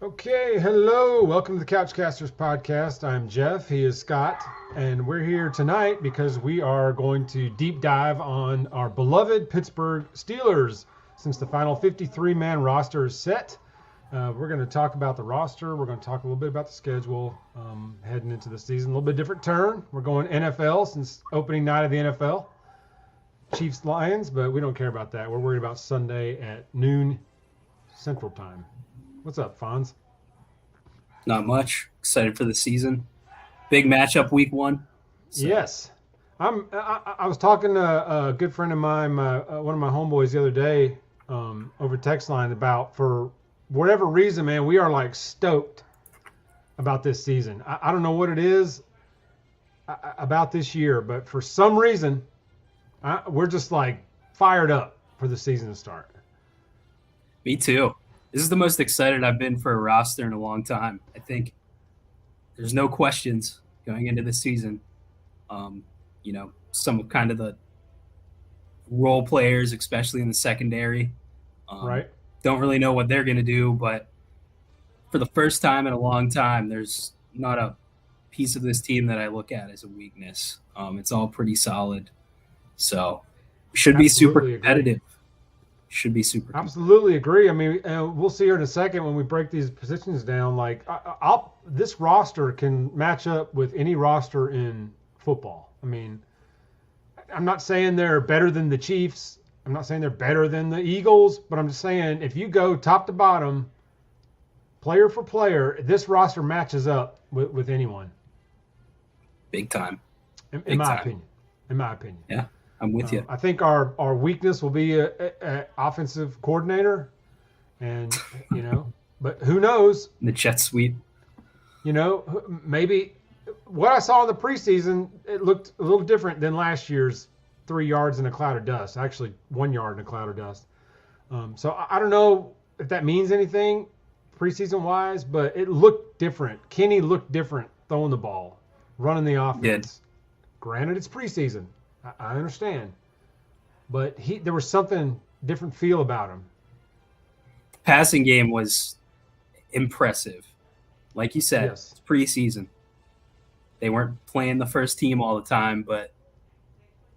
Okay, hello. Welcome to the Couchcasters podcast. I'm Jeff. He is Scott. And we're here tonight because we are going to deep dive on our beloved Pittsburgh Steelers. Since the final 53-man roster is set, we're going to talk about the roster. We're going to talk a little bit about the schedule heading into the season. A little bit different turn. We're going NFL since opening night of the NFL. Chiefs Lions, but we don't care about that. We're worried about Sunday at noon Central Time. What's up, Fonz? Not much. Excited for the season. Big matchup week one. So. Yes. I was talking to a good friend of mine, one of my homeboys the other day over text line about, for whatever reason, man, we are like stoked about this season. I don't know what it is about this year, but for some reason, we're just like fired up for the season to start. Me too. This is the most excited I've been for a roster in a long time. I think there's no questions going into the season. Some kind of the role players, especially in the secondary, right? Don't really know what they're going to do, but for the first time in a long time, there's not a piece of this team that I look at as a weakness. It's all pretty solid. So it should be super competitive. Should be super competitive. Absolutely agree. I mean, we'll see here in a second when we break these positions down. Like, this roster can match up with any roster in football. I mean, I'm not saying they're better than the Chiefs. I'm not saying they're better than the Eagles, but I'm just saying if you go top to bottom, player for player, this roster matches up with anyone. Big time. In my opinion. Yeah. I'm with you. I think our weakness will be a offensive coordinator, and but who knows? The jet sweep. Maybe what I saw in the preseason, it looked a little different than last year's 3 yards in a cloud of dust. Actually, 1 yard in a cloud of dust. So I don't know if that means anything preseason wise, but it looked different. Kenny looked different throwing the ball, running the offense. Granted, it's preseason. I understand, but there was something different feel about him. Passing game was impressive. Like you said, yes. It's preseason. They weren't playing the first team all the time, but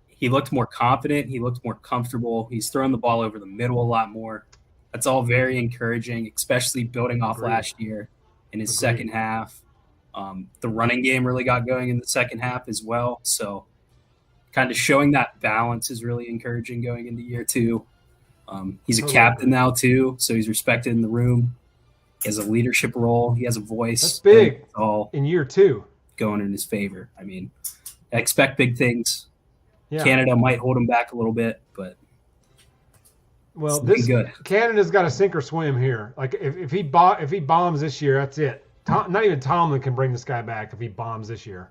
he looked more confident. He looked more comfortable. He's throwing the ball over the middle a lot more. That's all very encouraging, especially building off last year in his second half. The running game really got going in the second half as well, so kind of showing that balance is really encouraging going into year two. He's a captain now too, so he's respected in the room. He has a leadership role. He has a voice. That's big all in year two. Going in his favor. I mean, I expect big things. Yeah. Canada might hold him back a little bit, but Canada's got to sink or swim here. Like if he bombs this year, that's it. Not even Tomlin can bring this guy back if he bombs this year.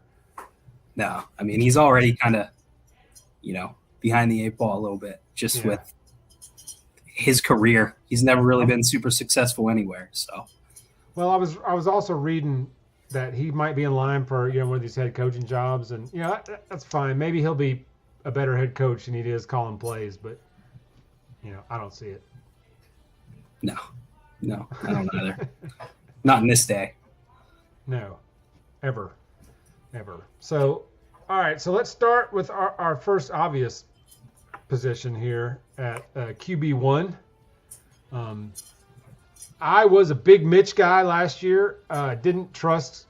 No, I mean he's already kind of behind the eight ball a little bit with his career. He's never really been super successful anywhere. So, well, I was also reading that he might be in line for one of these head coaching jobs, and that's fine. Maybe he'll be a better head coach than he is calling plays, but I don't see it. No, I don't either. Not in this day. No, ever. So. All right, so let's start with our first obvious position here at QB1. I was a big Mitch guy last year. Didn't trust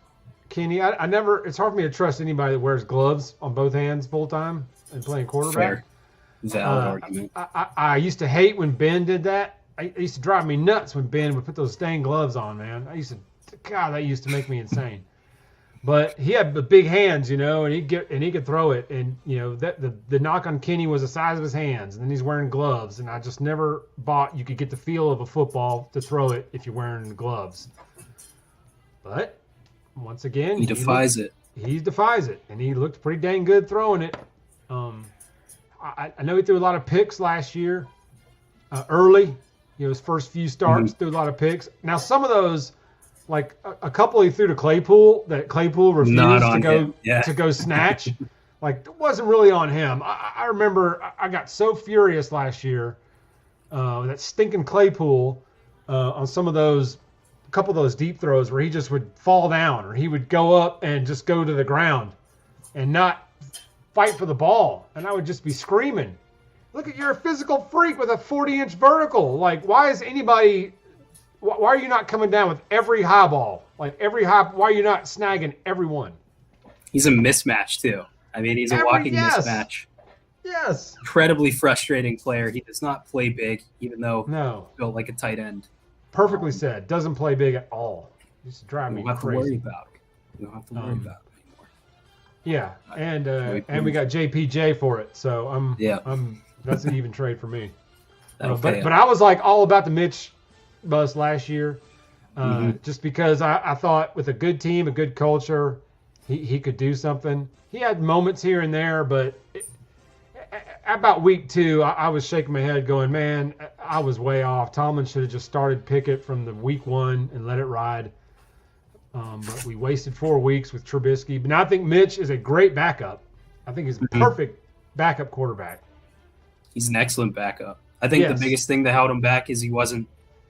Kenny. It's hard for me to trust anybody that wears gloves on both hands full time and playing quarterback. Fair. Valid argument. I used to hate when Ben did that. It used to drive me nuts when Ben would put those stained gloves on, man. That used to make me insane. But he had the big hands, and he could throw it, and the knock on Kenny was the size of his hands, and then he's wearing gloves, and I just never bought you could get the feel of a football to throw it if you're wearing gloves. But once again, he defies it. He defies it, and he looked pretty dang good throwing it. I know he threw a lot of picks last year, early. His first few starts threw a lot of picks. Now some of those. Like a couple he threw to Claypool that Claypool refused to go snatch. Like it wasn't really on him. I remember I got so furious last year that stinking Claypool on some of those a couple of those deep throws where he just would fall down, or he would go up and just go to the ground and not fight for the ball. And I would just be screaming, look at, you're a physical freak with a 40-inch vertical. Like, why are you not coming down with every high ball? Like why are you not snagging every one? He's a mismatch too. I mean, he's a walking mismatch. Yes. Incredibly frustrating player. He does not play big, even though he's built like a tight end. Perfectly said. Doesn't play big at all. Used to drive me crazy. You don't have to worry about it anymore. Yeah, and we got JPJ for it, so that's an even trade for me. But I was like all about the Mitch bus last year, just because I thought with a good team, a good culture, he could do something. He had moments here and there, but about week 2, I was shaking my head going, man, I was way off. Tomlin should have just started Pickett from the week 1 and let it ride. But we wasted 4 weeks with Trubisky. But now I think Mitch is a great backup. I think he's a perfect backup quarterback. He's an excellent backup. I think the biggest thing that held him back is he wasn't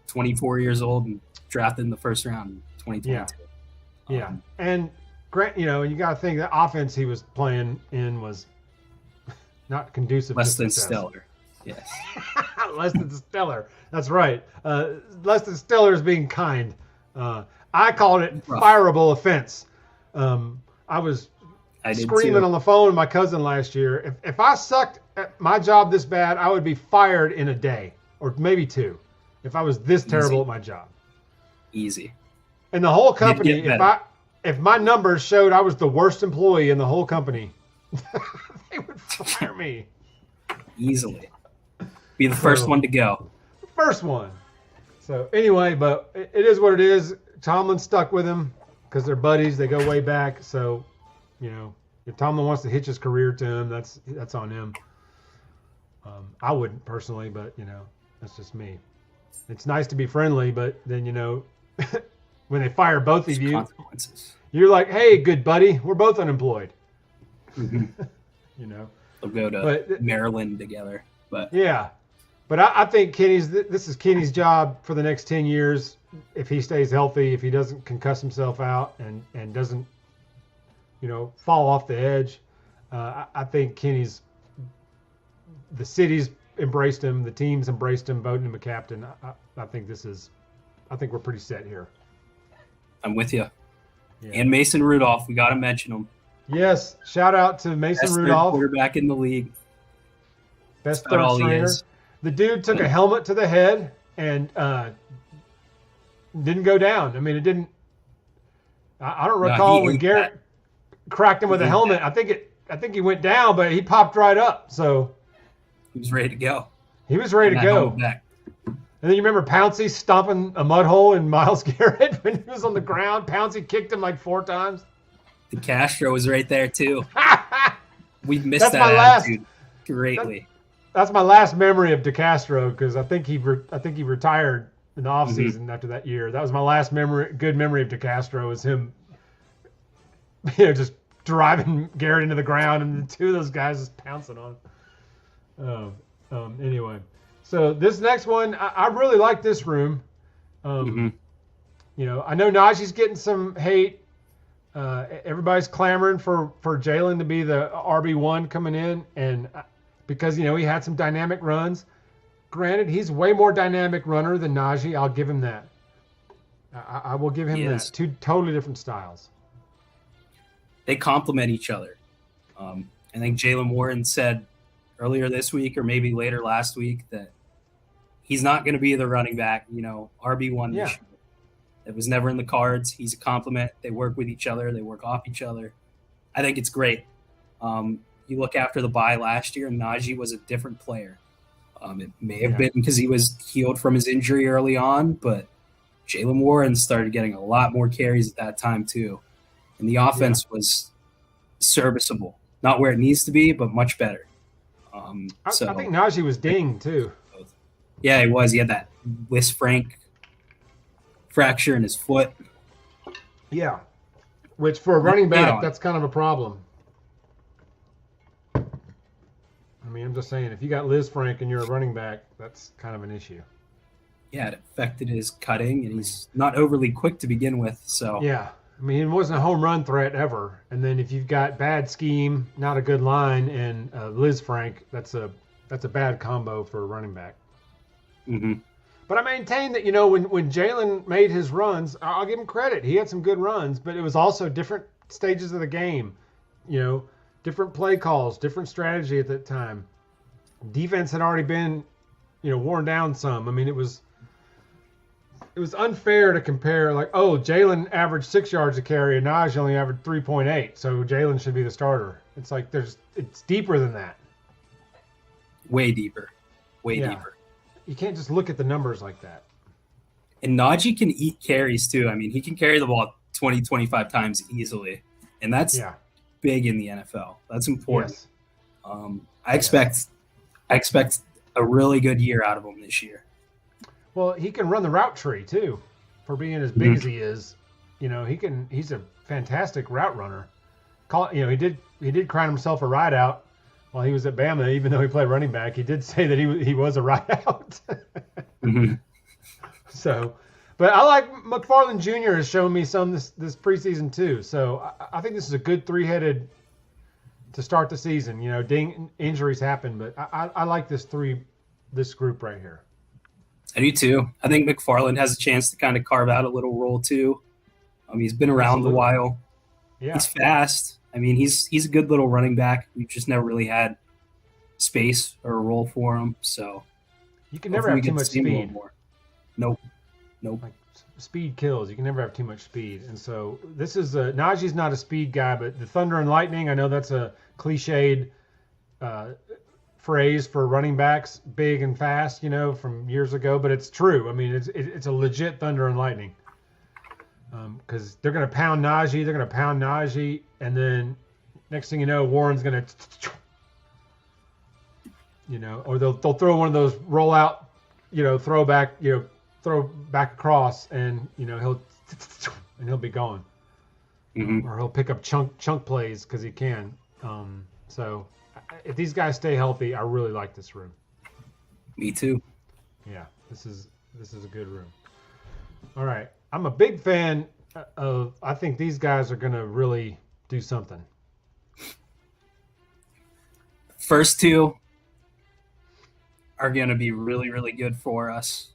24 years old and drafted in the first round in 2022. Yeah. And Grant, you got to think the offense he was playing in was not conducive. Less than stellar. Yes. Less than stellar. That's right. Less than stellar is being kind. I called it fireable offense. I was screaming on the phone with my cousin last year. If I sucked at my job this bad, I would be fired in a day or maybe 2 if I was this terrible at my job. Easy. And the whole company, if my numbers showed I was the worst employee in the whole company, they would fire me. Easily. Be the first one to go. First one. So anyway, but it is what it is. Tomlin stuck with him because they're buddies. They go way back. So, if Tomlin wants to hitch his career to him, that's on him. I wouldn't personally, but, that's just me. It's nice to be friendly, but then, when they fire both of you, you're like, hey, good buddy, we're both unemployed. They'll go to Maryland together. But yeah. But I think this is Kenny's job for the next 10 years if he stays healthy, if he doesn't concuss himself out and doesn't, fall off the edge. I think the city's embraced him, the team's embraced him, voting him a captain. I think we're pretty set here. I'm with you. Yeah. And Mason Rudolph, we got to mention him. Yes, shout out to Mason Rudolph. Best quarterback in the league. Best third stringer. The dude took a helmet to the head and didn't go down. I mean, it didn't. I don't recall when Garrett cracked him with a helmet. I think he went down, but he popped right up. So he was ready to go. He was ready to go. And then you remember Pouncey stomping a mud hole in Myles Garrett when he was on the ground. Pouncey kicked him like 4 times. The Castro was right there too. We've missed that attitude greatly. That's my last memory of DeCastro because I think he retired in the offseason after that year. That was my last good memory of DeCastro was him, just driving Garrett into the ground and the 2 of those guys just pouncing on him. Anyway, so this next one, I really like this room. I know Najee's getting some hate. Everybody's clamoring for Jalen to be the RB1 coming in, and because he had some dynamic runs. Granted, he's way more dynamic runner than Najee. I'll give him that. I will give him that. 2 totally different styles. They complement each other. I think Jalen Warren said earlier this week or maybe later last week that he's not going to be the running back, RB1 this year. It was never in the cards. He's a compliment. They work with each other. They work off each other. I think it's great. You look after the bye last year, Najee was a different player. It may have been because he was healed from his injury early on, but Jalen Warren started getting a lot more carries at that time too. And the offense was serviceable. Not where it needs to be, but much better. I think Najee was dinged too. Yeah, he was. He had that Wis Frank fracture in his foot. Yeah, which for a running back, that's kind of a problem. I mean, I'm just saying, if you got Liz Frank and you're a running back, that's kind of an issue. it affected his cutting, and he's not overly quick to begin with. So Yeah. I mean, it wasn't a home run threat ever. And then if you've got bad scheme, not a good line, and Liz Frank, that's a bad combo for a running back. Mm-hmm. But I maintain that, when Jalen made his runs, I'll give him credit. He had some good runs, but it was also different stages of the game, different play calls, different strategy at that time. Defense had already been, worn down some. I mean, it was unfair to compare, like, oh, Jalen averaged 6 yards a carry and Najee only averaged 3.8, so Jalen should be the starter. It's like it's deeper than that. Way deeper. Way deeper. You can't just look at the numbers like that. And Najee can eat carries too. I mean, he can carry the ball 20, 25 times easily. And that's big in the NFL. That's important. Yes. I expect a really good year out of him this year. Well, he can run the route tree too, for being as big as he is. He's a fantastic route runner. He did crown himself a ride out while he was at Bama, even though he played running back. He did say that he was a ride out. Mm-hmm. So, but I like McFarland Jr. has shown me some this preseason too. So I think this is a good three-headed to start the season. Injuries happen, but I like this group right here. I do too. I think McFarland has a chance to kind of carve out a little role too. He's been around a while. Yeah. He's fast. I mean, he's a good little running back. We've just never really had space or a role for him. So you can never have too much speed. Nope. Like, speed kills. You can never have too much speed. And so this is Najee's not a speed guy, but the thunder and lightning, I know that's a cliched phrase for running backs, big and fast, from years ago, but it's true. I mean, it's a legit thunder and lightning. Because they're going to pound Najee, and then next thing you know, Warren's going to, or they'll throw one of those roll out, throw back across, and he'll be gone, or he'll pick up chunk plays because he can. So if these guys stay healthy, I really like this room. Me too. Yeah, this is a good room. All right. I'm a big fan of, I think these guys are going to really do something. First two are going to be really, really good for us.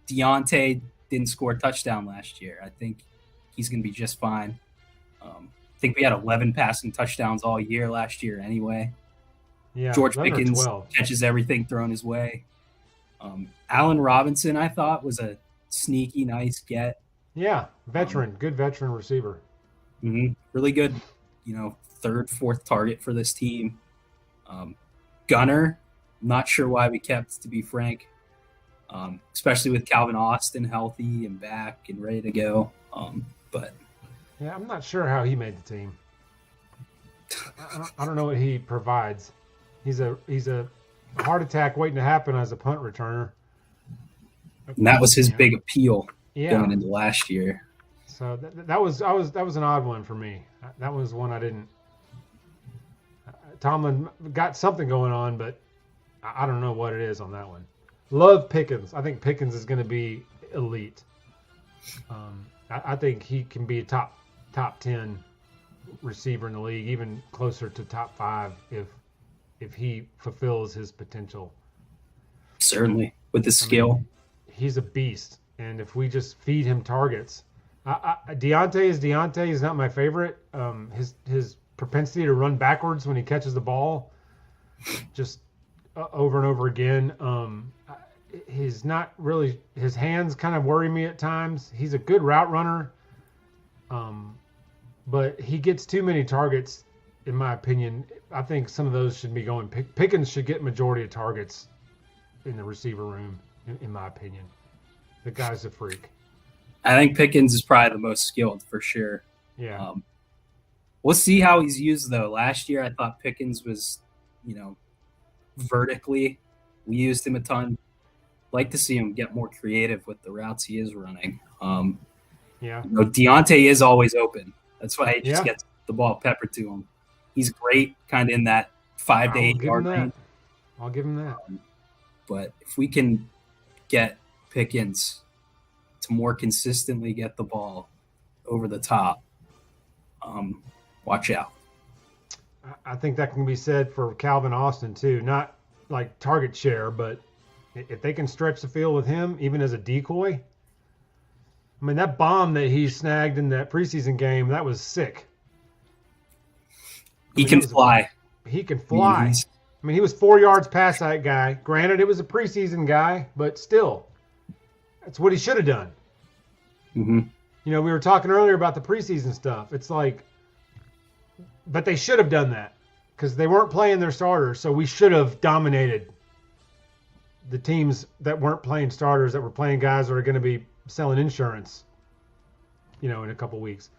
Deontay didn't score a touchdown last year. I think he's going to be just fine. I think we had 11 passing touchdowns all year last year anyway. Yeah, George Pickens catches everything thrown his way. Allen Robinson, I thought, was a sneaky, nice get. Yeah, good veteran receiver. Mm-hmm. Really good, third, fourth target for this team. Gunner, not sure why we kept, to be frank, especially with Calvin Austin healthy and back and ready to go. But yeah, I'm not sure how he made the team. I don't know what he provides. He's a heart attack waiting to happen as a punt returner. And that was his big appeal going into last year. So that was an odd one for me. That was one I didn't. Tomlin got something going on, but I don't know what it is on that one. Love Pickens. I think Pickens is going to be elite. I think he can be a top 10 receiver in the league, even closer to top 5 if he fulfills his potential. Certainly, with the skill. He's a beast, and if we just feed him targets, Deontay is not my favorite. His propensity to run backwards when he catches the ball, just over and over again. He's not really. His hands kind of worry me at times. He's a good route runner, but he gets too many targets, in my opinion. I think some of those should be going. Pickens should get majority of targets in the receiver room. In my opinion, the guy's a freak. I think Pickens is probably the most skilled for sure. Yeah. We'll see how he's used though. Last year, I thought Pickens was, vertically. We used him a ton. Like to see him get more creative with the routes he is running. Deontay is always open. That's why he just gets the ball peppered to him. He's great, kind of in that 5 to 8 yard range. I'll give him that. But if we can get Pickens to more consistently get the ball over the top, watch out. I think that can be said for Calvin Austin too. Not like target share, but if they can stretch the field with him, even as a decoy. I mean, that bomb that he snagged in that preseason game, that was sick. He can fly. He can fly. I mean, he was 4 yards past that guy. Granted, it was a preseason guy, but still, that's what he should have done. Mm-hmm. You know, we were talking earlier about the preseason stuff. It's like, but they should have done that because they weren't playing their starters. So we should have dominated the teams that weren't playing starters, that were playing guys that are going to be selling insurance, you know, in a couple weeks.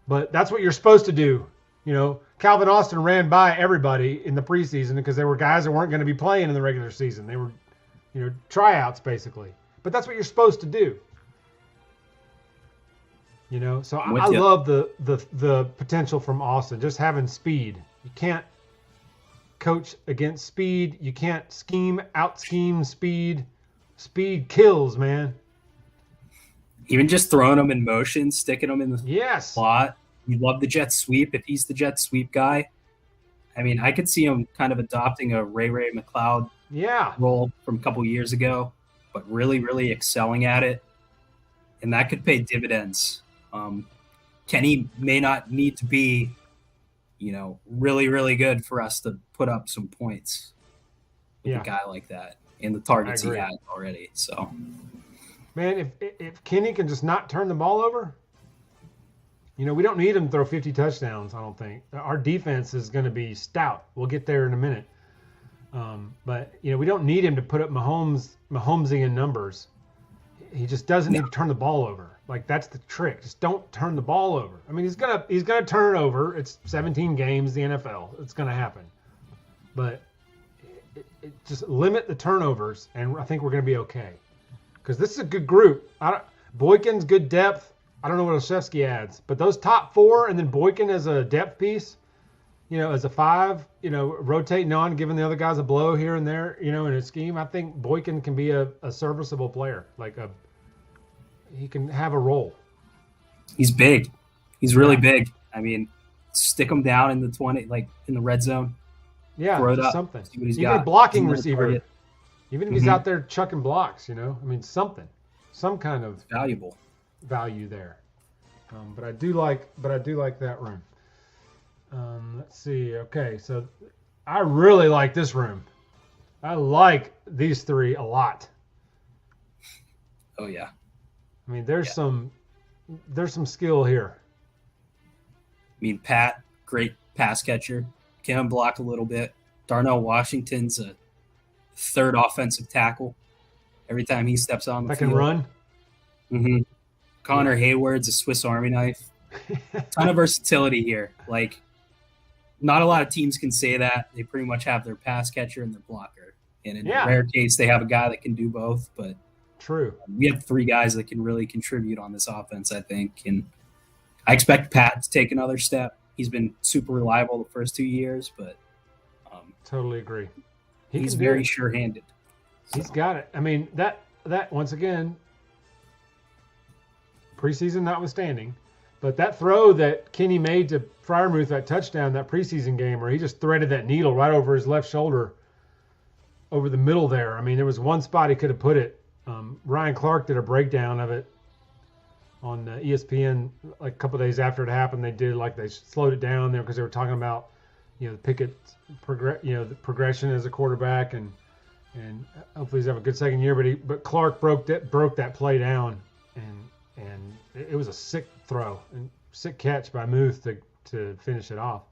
But that's what you're supposed to do. You know, Calvin Austin ran by everybody in the preseason because there were guys that weren't going to be playing in the regular season. They were, you know, tryouts basically. But that's what you're supposed to do. You know, so I love the potential from Austin, just having speed. You can't coach against speed. You can't out-scheme speed. Speed kills, man. Even just throwing them in motion, sticking them in the slot. You love the jet sweep if he's the jet sweep guy. I mean, I could see him kind of adopting a Ray McLeod role from a couple years ago, but really, really excelling at it. And that could pay dividends. Kenny may not need to be, you know, really, really good for us to put up some points with a guy like that and the targets he had already. So, man, if Kenny can just not turn the ball over, you know, we don't need him to throw 50 touchdowns, I don't think. Our defense is going to be stout. We'll get there in a minute. But, you know, we don't need him to put up Mahomesian numbers. He just doesn't need to turn the ball over. Like, that's the trick. Just don't turn the ball over. I mean, he's gonna turn it over. It's 17 games, the NFL. It's gonna happen. But it just limit the turnovers, and I think we're gonna be okay. Because this is a good group. Boykin's good depth. I don't know what Olszewski adds, but those top four, and then Boykin as a depth piece, you know, as a 5, you know, rotating on, giving the other guys a blow here and there, you know, in a scheme. I think Boykin can be a serviceable player. He can have a role. He's big. He's really big. I mean, stick him down in the 20, like in the red zone. Yeah, throw it up, something. See what he's Even got. a blocking receiver. Even if he's Mm-hmm. out there chucking blocks, you know, I mean, something, some kind of valuable value there. But I do like that room. Let's see. Okay, so I really like this room. I like these three a lot. Oh yeah. I mean, there's some skill here. I mean, Pat, great pass catcher, can block a little bit. Darnell Washington's a third offensive tackle. Every time he steps on the I field, can run. Mm-hmm. Connor Hayward's a Swiss Army knife. Ton of versatility here. Like, not a lot of teams can say that. They pretty much have their pass catcher and their blocker. And in a rare case, they have a guy that can do both. But true, we have 3 guys that can really contribute on this offense, I think. And I expect Pat to take another step. He's been super reliable the first 2 years, but totally agree. He's very sure-handed. He's got it. I mean, that once again, preseason notwithstanding, but that throw that Kenny made to Freiermuth, that touchdown, that preseason game, where he just threaded that needle right over his left shoulder, over the middle there. I mean, there was one spot he could have put it. Ryan Clark did a breakdown of it on ESPN like a couple of days after it happened. They slowed it down there because they were talking about, you know, Pickett's the progression as a quarterback, and hopefully he's have a good second year. But Clark broke that play down, and it was a sick throw and sick catch by Muth to finish it off.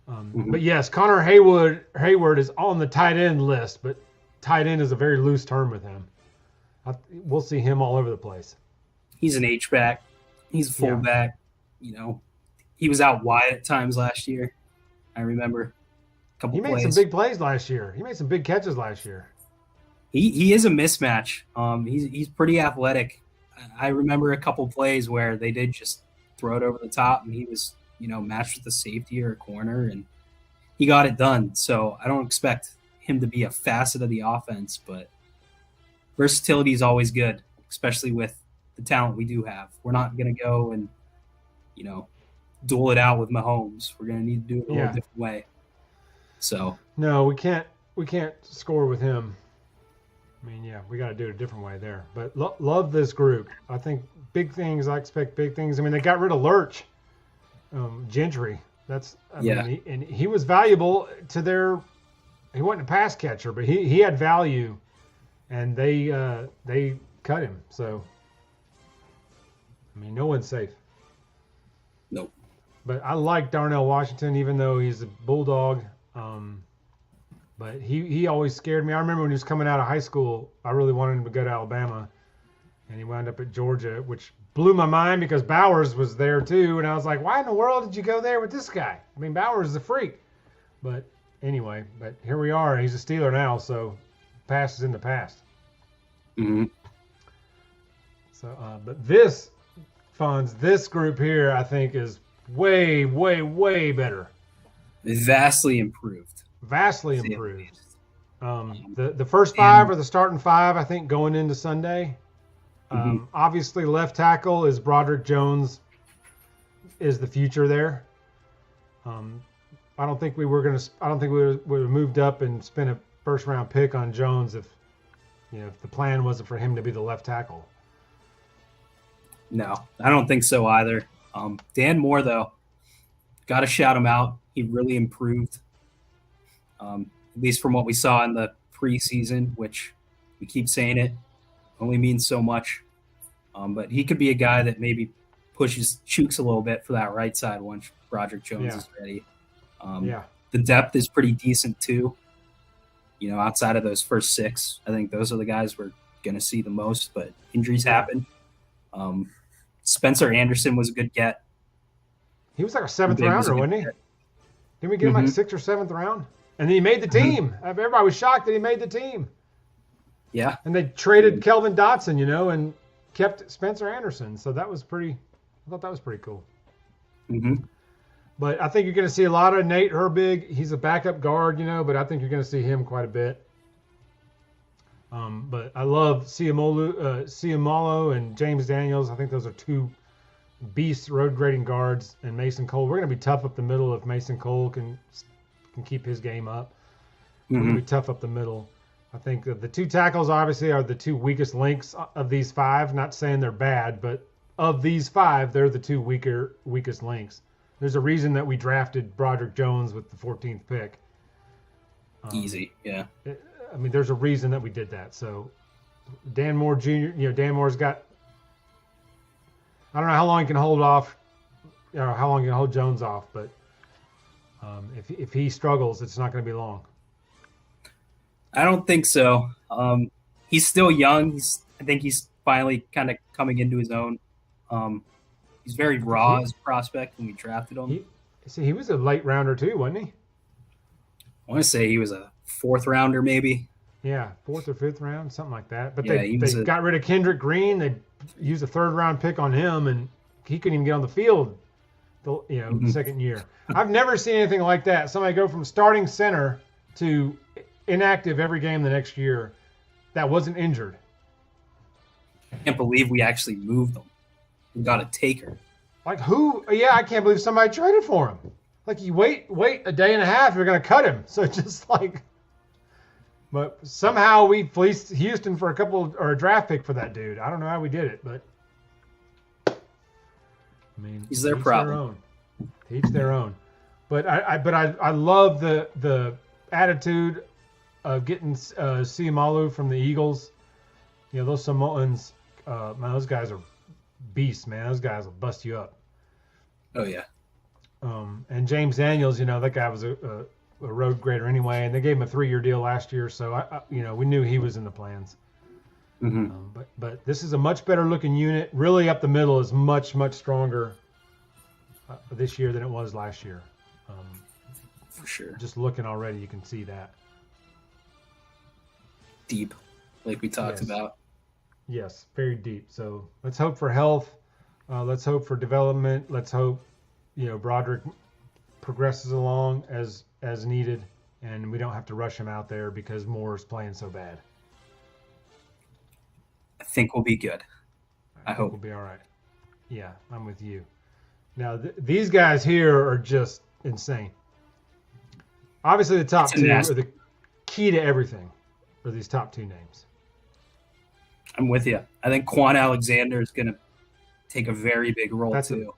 But yes, Connor Hayward is on the tight end list, but tight end is a very loose term with him. We'll see him all over the place. He's an H-back. He's a fullback. You know, he was out wide at times last year. I remember a couple plays. He made some big plays last year. He made some big catches last year. He is a mismatch. He's pretty athletic. I remember a couple plays where they did just throw it over the top, and he was, you know, matched with a safety or a corner, and he got it done. So I don't expect him to be a facet of the offense, but versatility is always good, especially with the talent we do have. We're not going to go and, duel it out with Mahomes. We're going to need to do it a little different way. So no, we can't score with him. I mean, yeah, we got to do it a different way there. But love this group. I think big things. I expect big things. I mean, they got rid of Lurch, Gentry. I mean, and he was valuable to their. He wasn't a pass catcher, but he had value, and they cut him. So, I mean, no one's safe. Nope. But I like Darnell Washington, even though he's a bulldog. But he always scared me. I remember when he was coming out of high school, I really wanted him to go to Alabama, and he wound up at Georgia, which blew my mind because Bowers was there too, and I was like, why in the world did you go there with this guy? I mean, Bowers is a freak. But anyway, here we are. He's a Steeler now, so past is in the past. Mm-hmm. So, but this group here, I think, is way, way, way better. Vastly improved. Vastly improved. The first five are the starting five, I think, going into Sunday. Obviously, left tackle is Broderick Jones, is the future there. I don't think we would have moved up and spent a first round pick on Jones if the plan wasn't for him to be the left tackle. No, I don't think so either. Dan Moore, though, got to shout him out. He really improved, at least from what we saw in the preseason, which we keep saying it only means so much. But he could be a guy that maybe pushes Chooks a little bit for that right side once Broderick Jones is ready. The depth is pretty decent too. Outside of those first six, I think those are the guys we're going to see the most, but injuries happen. Spencer Anderson was a good get. He was like a seventh rounder, wasn't he? Didn't we get him like sixth or seventh round? And he made the team. Everybody was shocked that he made the team. Yeah. And they traded Kelvin Dotson, and kept Spencer Anderson. So I thought that was pretty cool. Mm-hmm. But I think you're going to see a lot of Nate Herbig. He's a backup guard, but I think you're going to see him quite a bit. But I love Ciamalo and James Daniels. I think those are two beast road grading guards, and Mason Cole. We're going to be tough up the middle if Mason Cole can keep his game up. We're going to be tough up the middle. I think the two tackles obviously are the two weakest links of these five. Not saying they're bad, but of these five, they're the two weakest links. There's a reason that we drafted Broderick Jones with the 14th pick. Easy, yeah. I mean, there's a reason that we did that. So Dan Moore Jr., Dan Moore's got, I don't know how long he can hold off, how long he can hold Jones off, but if he struggles, it's not going to be long. I don't think so. He's still young. I think he's finally kind of coming into his own. He's very raw as a prospect when we drafted him. He was a late rounder too, wasn't he? I want to say he was a fourth rounder, maybe. Yeah, fourth or fifth round, something like that. But they got rid of Kendrick Green. They used a third round pick on him, and he couldn't even get on the field. The second year. I've never seen anything like that. Somebody go from starting center to inactive every game the next year that wasn't injured. I can't believe we actually moved them. We got a taker. Like who? Yeah, I can't believe somebody traded for him. Like you wait a day and a half, you're going to cut him. So just like, but somehow we fleeced Houston for a draft pick for that dude. I don't know how we did it, but I mean, he's their problem. Each their own. But I love the attitude of getting Ciamalo from the Eagles. Those Samoans, man, those guys are beasts, man. Those guys will bust you up. Oh yeah. And James Daniels, that guy was a road grader anyway, and they gave him a 3-year deal last year, so we knew he was in the plans. Mm-hmm. But this is a much better looking unit. Really, up the middle is much stronger this year than it was last year. For sure. Just looking already, you can see that. Deep, like we talked about. Yes, very deep. So let's hope for health. Let's hope for development. Let's hope, Broderick progresses along as needed, and we don't have to rush him out there because Moore is playing so bad. think we'll be good. I hope we'll be all right. Yeah, I'm with you. Now, these guys here are just insane. Obviously, the top two are the key to everything for these top two names. I'm with you. I think Quan Alexander is going to take a very big role too.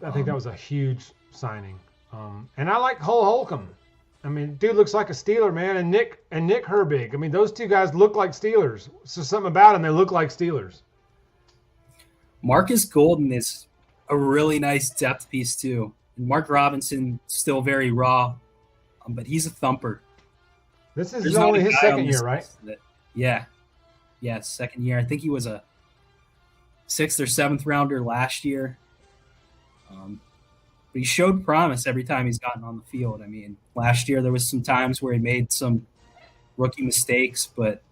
I think that was a huge signing. And I like Holcomb. I mean, dude looks like a Steeler, man. And Nick Herbig. I mean, those two guys look like Steelers. So something about them, they look like Steelers. Marcus Golden is a really nice depth piece too. And Mark Robinson still very raw, but he's a thumper. This is only his second year, right? Yeah, second year. I think he was a 6th or 7th rounder last year. But he showed promise every time he's gotten on the field. I mean, last year there was some times where he made some rookie mistakes, but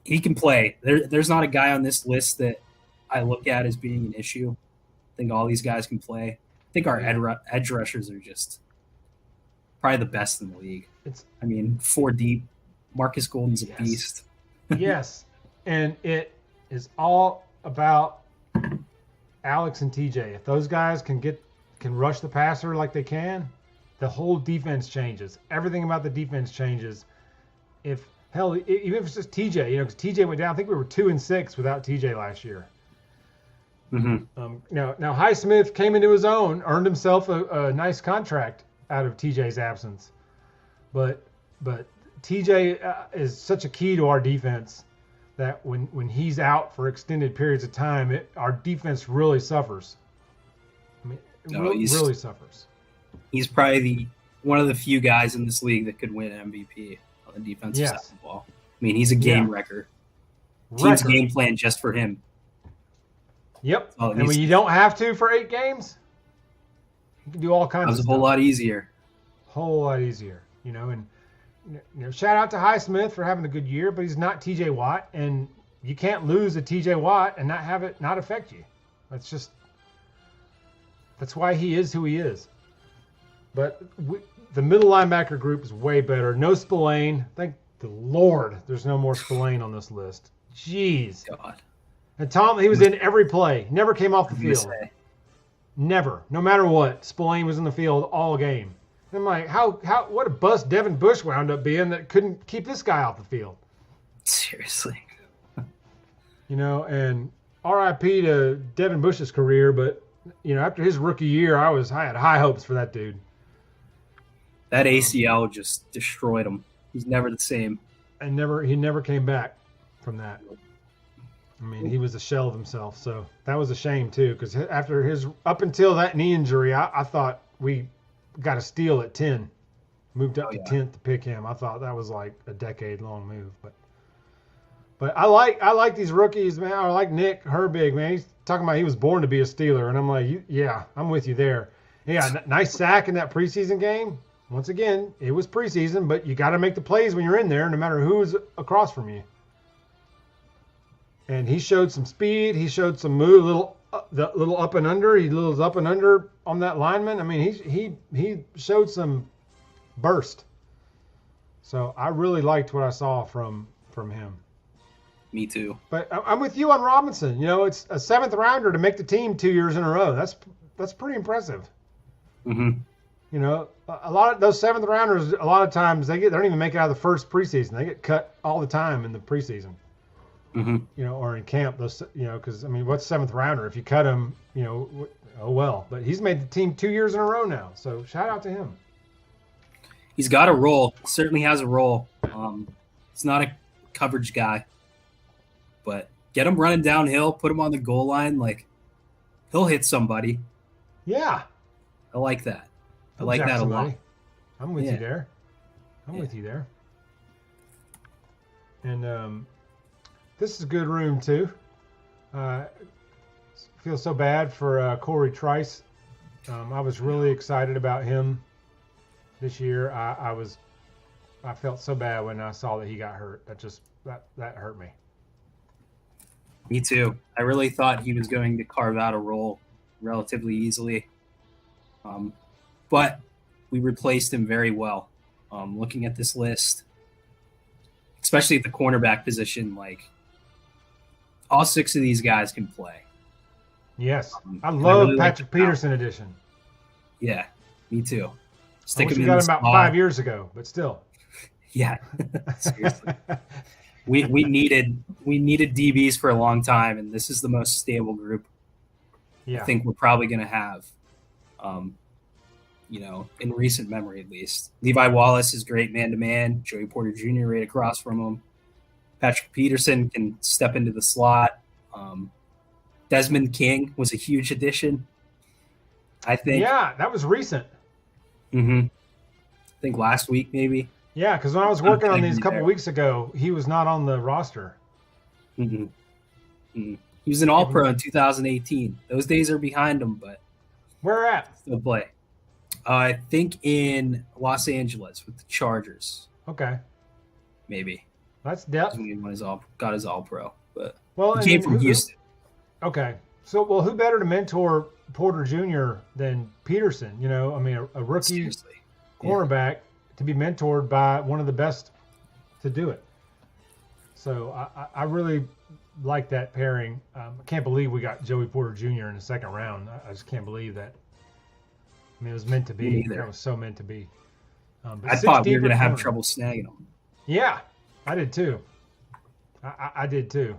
he can play. There's not a guy on this list that I look at as being an issue. I think all these guys can play. I think our edge rushers are just probably the best in the league. 4 deep. Marcus Golden's a beast. Yes, and it is all about Alex and TJ. If those guys can rush the passer like they can, the whole defense changes. Everything about the defense changes. Even if it's just TJ, because TJ went down. I think we were 2-6 without TJ last year. Mm-hmm. Now Highsmith came into his own, earned himself a nice contract out of TJ's absence, but TJ is such a key to our defense that when he's out for extended periods of time, our defense really suffers. I mean, really suffers. He's probably one of the few guys in this league that could win MVP on the defensive side of the ball. I mean, he's a game wrecker. Team's game plan just for him. Yep. And when you don't have to for 8 games, you can do all kinds of stuff. It was a whole lot easier. Whole lot easier, and shout out to Highsmith for having a good year, but he's not TJ Watt, and you can't lose a TJ Watt and not have it not affect you. That's why he is who he is. But the middle linebacker group is way better. No Spillane. Thank the Lord there's no more Spillane on this list. Jeez. God. And Tom, he was in every play. Never came off the field. Never. No matter what, Spillane was in the field all game. I'm like, what a bust Devin Bush wound up being that couldn't keep this guy off the field. Seriously. And RIP to Devin Bush's career, but after his rookie year, I had high hopes for that dude. That ACL just destroyed him. He's never the same. And he never came back from that. I mean, he was a shell of himself, so that was a shame too. Because up until that knee injury, I thought we got a steal at 10, moved up to 10th to pick him. I thought that was like a decade-long move, but I like these rookies, man. I like Nick Herbig, man. He's talking about he was born to be a Steeler, and I'm like, yeah, I'm with you there. Yeah, nice sack in that preseason game. Once again, it was preseason, but you got to make the plays when you're in there, no matter who's across from you. And he showed some speed. He showed some move, the little up and under. He little up and under on that lineman. I mean, he showed some burst. So I really liked what I saw from him. Me too. But I'm with you on Robinson. It's a 7th rounder to make the team 2 years in a row. That's pretty impressive. Mm-hmm. A lot of those 7th rounders, a lot of times they don't even make it out of the first preseason. They get cut all the time in the preseason. Mm-hmm. Or in camp, those, because what's 7th rounder? If you cut him, oh well. But he's made the team 2 years in a row now, so shout out to him. He's got a role. Certainly has a role. He's not a coverage guy, but get him running downhill, put him on the goal line, like he'll hit somebody. Yeah, I like that. I like that a lot. I'm with you there. With you there. And this is a good room too. Feel so bad for Corey Trice. I was really excited about him this year. I felt so bad when I saw that he got hurt. That hurt me. Me too. I really thought he was going to carve out a role relatively easily. But we replaced him very well. Looking at this list, especially at the cornerback position, like all 6 of these guys can play. Yes. I And love really Patrick Peterson edition. Yeah, me me too. I Stick wish him we in got the him about slot. 5 years ago, but still. Yeah, seriously. We needed DBs for a long time, and this is the most stable group Yeah. I think we're probably going to have. In recent memory at least. Levi Wallace is great man to man. Joey Porter Jr. right across from him. Patrick Peterson can step into the slot. Desmond King was a huge addition, I think. Yeah, that was recent. I think last week maybe. Yeah, because when I was working on these a couple weeks ago, he was not on the roster. He was an All-Pro in 2018. Those days are behind him, but where at? Still play. I think in Los Angeles with the Chargers. Okay. Maybe. That's depth. When he got his All-Pro, but he came from Houston. Okay. So, who better to mentor Porter Jr. than Peterson? You know, I mean, a rookie cornerback to be mentored by one of the best to do it. So, I really like that pairing. I can't believe we got Joey Porter Jr. in the second round. I just can't believe that. I mean, it was meant to be. It was so meant to be. I thought we were going to have trouble snagging him. Yeah, I did too. I did too.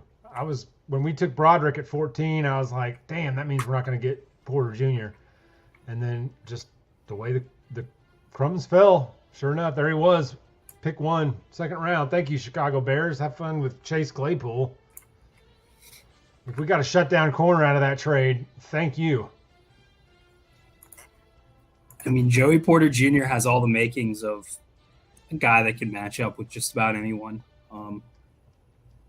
When we took Broderick at 14, I was like, damn, that means we're not going to get Porter Jr. And then just the way the crumbs fell, sure enough, there he was. Pick 1, second round. Thank you, Chicago Bears. Have fun with Chase Claypool. If we got a shutdown corner out of that trade, thank you. I mean, Joey Porter Jr. has all the makings of a guy that can match up with just about anyone.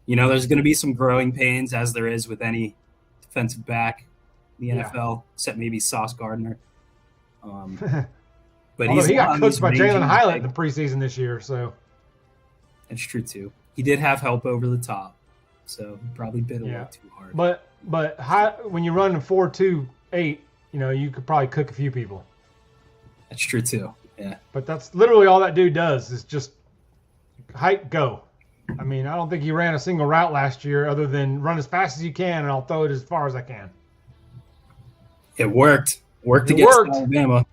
There's going to be some growing pains, as there is with any defensive back in the NFL, except maybe Sauce Gardner. But he got coached by Jalen Hylett in the preseason this year, so that's true too. He did have help over the top, so he probably bit a little too hard. But when you run a 4-2-8, you could probably cook a few people. That's true too. Yeah. But that's literally all that dude does is just hike, go. I mean, I don't think he ran a single route last year other than run as fast as you can and I'll throw it as far as I can. It worked. Against Alabama.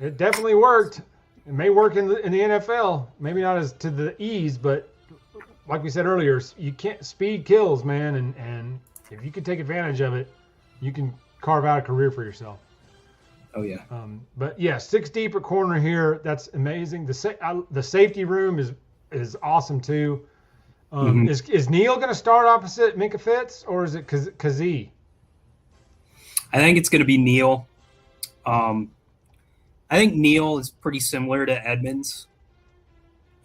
It definitely worked. It may work in the NFL. Maybe not as to the ease, but like we said earlier, speed kills, man, and if you can take advantage of it, you can carve out a career for yourself. Oh yeah. But yeah, 6 deep at corner here. That's amazing. The safety room is awesome too. Is Neal going to start opposite Minka Fitz, or is it Kazee? I think it's going to be Neal. I think Neal is pretty similar to Edmonds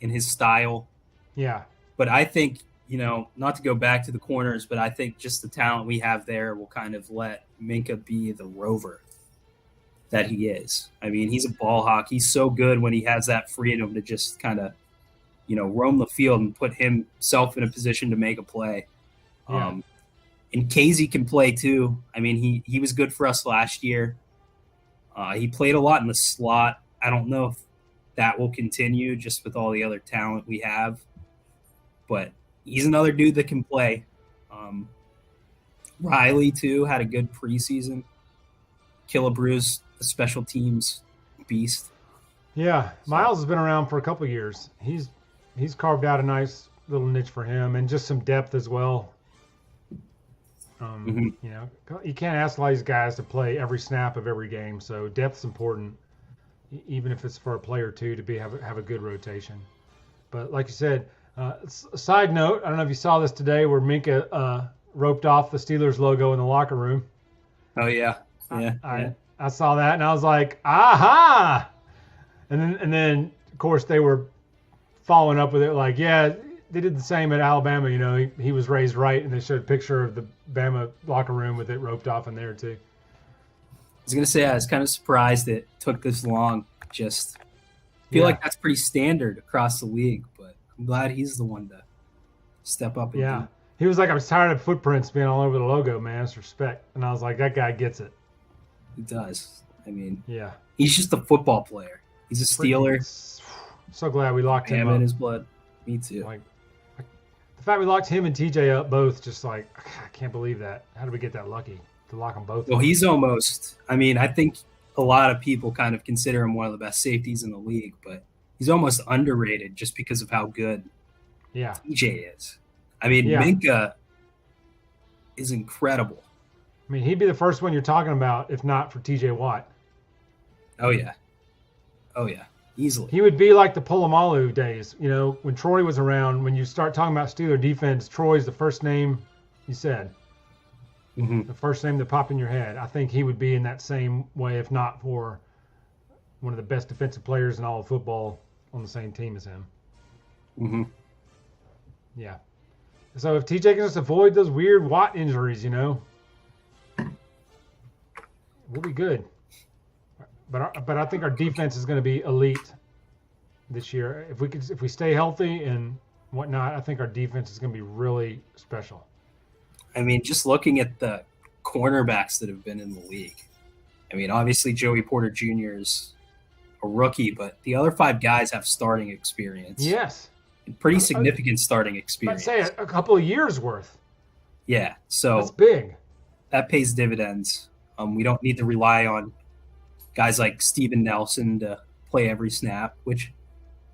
in his style. Yeah. But I think, not to go back to the corners, but I think just the talent we have there will kind of let Minka be the rover that he is. I mean, he's a ball hawk. He's so good when he has that freedom to just kind of, roam the field and put himself in a position to make a play. Yeah. And Casey can play too. I mean, he was good for us last year. He played a lot in the slot. I don't know if that will continue just with all the other talent we have. But he's another dude that can play. Riley, too, had a good preseason. Killebrews, the special teams beast. Yeah, Miles has been around for a couple of years. He's carved out a nice little niche for him and just some depth as well. You can't ask a lot of these guys to play every snap of every game, so depth's important, even if it's for a player or two to have a good rotation. But like you said, side note, I don't know if you saw this today where Minka roped off the Steelers logo in the locker room. Oh yeah, yeah. I saw that and I was like, aha! And then of course they were following up with it like, yeah, they did the same at Alabama. He was raised right, and they showed a picture of the Bama locker room with it roped off in there too. I was gonna say I was kind of surprised it took this long. Just feel like that's pretty standard across the league, but I'm glad he's the one to step up. And he was like, I was tired of footprints being all over the logo, man. It's respect, and I was like, that guy gets it. He does. I mean, yeah, he's just a football player. He's a Steeler. So glad we locked him up. In his blood. Me too. Like, the fact we locked him and TJ up both, just like, I can't believe that. How did we get that lucky to lock them both Well, up? he's almost. I mean, I think a lot of people kind of consider him one of the best safeties in the league, but he's almost underrated just because of how good TJ is. I mean, Minka is incredible. I mean, he'd be the first one you're talking about if not for TJ Watt. Oh, yeah. Easily. He would be like the Polamalu days, when Troy was around. When you start talking about Steeler defense, Troy's the first name you said. Mm-hmm. The first name that popped in your head. I think he would be in that same way, if not for one of the best defensive players in all of football on the same team as him. Mm-hmm. Yeah. So if TJ can just avoid those weird Watt injuries, we'll be good. But I think our defense is going to be elite this year. If we stay healthy and whatnot, I think our defense is going to be really special. I mean, just looking at the cornerbacks that have been in the league. I mean, obviously Joey Porter Jr. is a rookie, but the other 5 guys have starting experience. Yes. And pretty significant starting experience. I'd say a couple of years worth. Yeah, so that's big. That pays dividends. We don't need to rely on guys like Steven Nelson to play every snap, which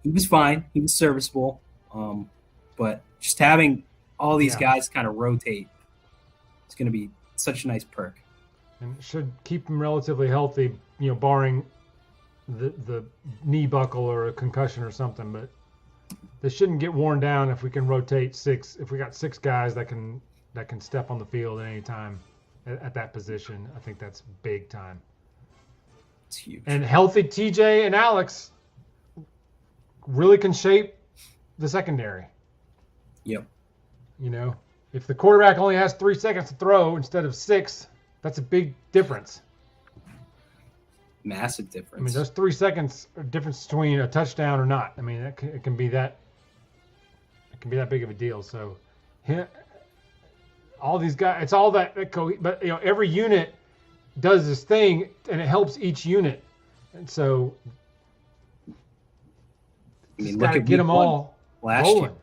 he was fine. He was serviceable. But just having all these guys kind of rotate, it's going to be such a nice perk. And it should keep him relatively healthy, barring the knee buckle or a concussion or something. But they shouldn't get worn down if we can rotate 6. If we got 6 guys that can step on the field at any time at that position, I think that's big time. It's huge. And healthy TJ and Alex really can shape the secondary. Yep. If the quarterback only has 3 seconds to throw instead of 6, that's a big difference. Massive difference. I mean, those 3 seconds are difference between a touchdown or not. I mean, it can be that big of a deal. So, all these guys, it's all that. But every unit does this thing, and it helps each unit. And so, look at get them all last rolling. year.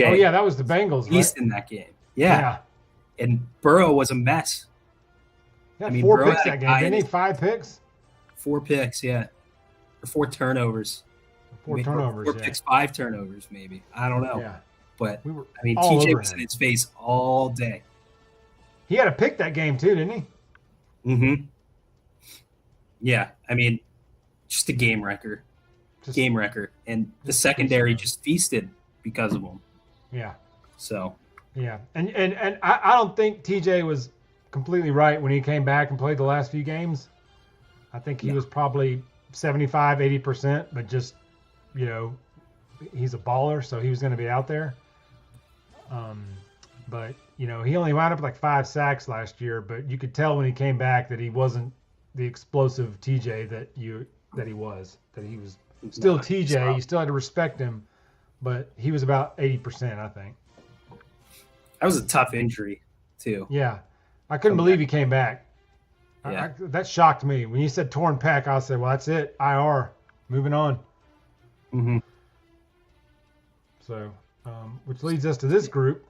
TJ. Oh yeah, that was the Bengals. Beast in that game. Yeah. And Burrow was a mess. Yeah, 4 picks that game. Didn't he? 5 picks? 4 picks, yeah. Or 4 turnovers. 4 turnovers. 4 picks, 5 turnovers, maybe. I don't know. Yeah. But TJ was in his face all day. He had a pick that game too, didn't he? Mm-hmm. Yeah, just a game wrecker. And the secondary just feasted because of him. Yeah. So. Yeah, and I don't think TJ was completely right when he came back and played the last few games. I think he was probably 75, 80%, but just, he's a baller, so he was going to be out there. But, he only wound up with like 5 sacks last year, but you could tell when he came back that he wasn't the explosive TJ that he was still TJ. You still had to respect him, but he was about 80%, I think. That was a tough injury, too. Yeah. I couldn't believe he came back. Yeah. That shocked me. When you said torn pec, I said, well, that's it. IR. Moving on. Mm-hmm. So, which leads us to this group.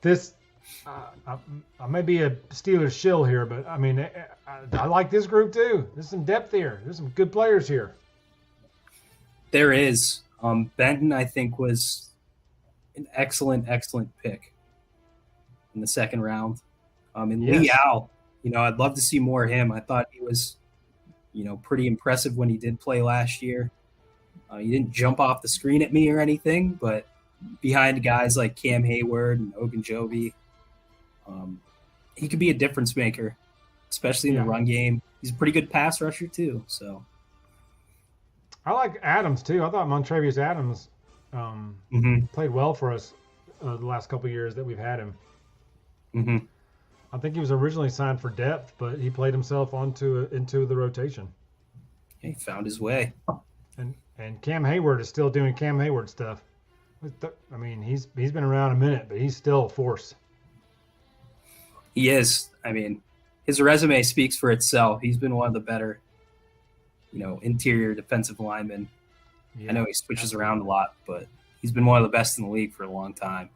I may be a Steelers shill here, but, I like this group, too. There's some depth here. There's some good players here. There is. Benton, I think, was an excellent pick in the second round. Leal, I'd love to see more of him. I thought he was, pretty impressive when he did play last year. He didn't jump off the screen at me or anything, but behind guys like Cam Hayward and Ogunjobi, he could be a difference maker, especially in the run game. He's a pretty good pass rusher too. So I like Adams too. I thought Montrevious Adams played well for us the last couple of years that we've had him. Mm-hmm. I think he was originally signed for depth, but he played himself into the rotation. He found his way. And Cam Hayward is still doing Cam Hayward stuff. He's been around a minute, but he's still a force. He is. His resume speaks for itself. He's been one of the better, interior defensive linemen. Yeah, I know he switches around a lot, but He's been one of the best in the league for a long time.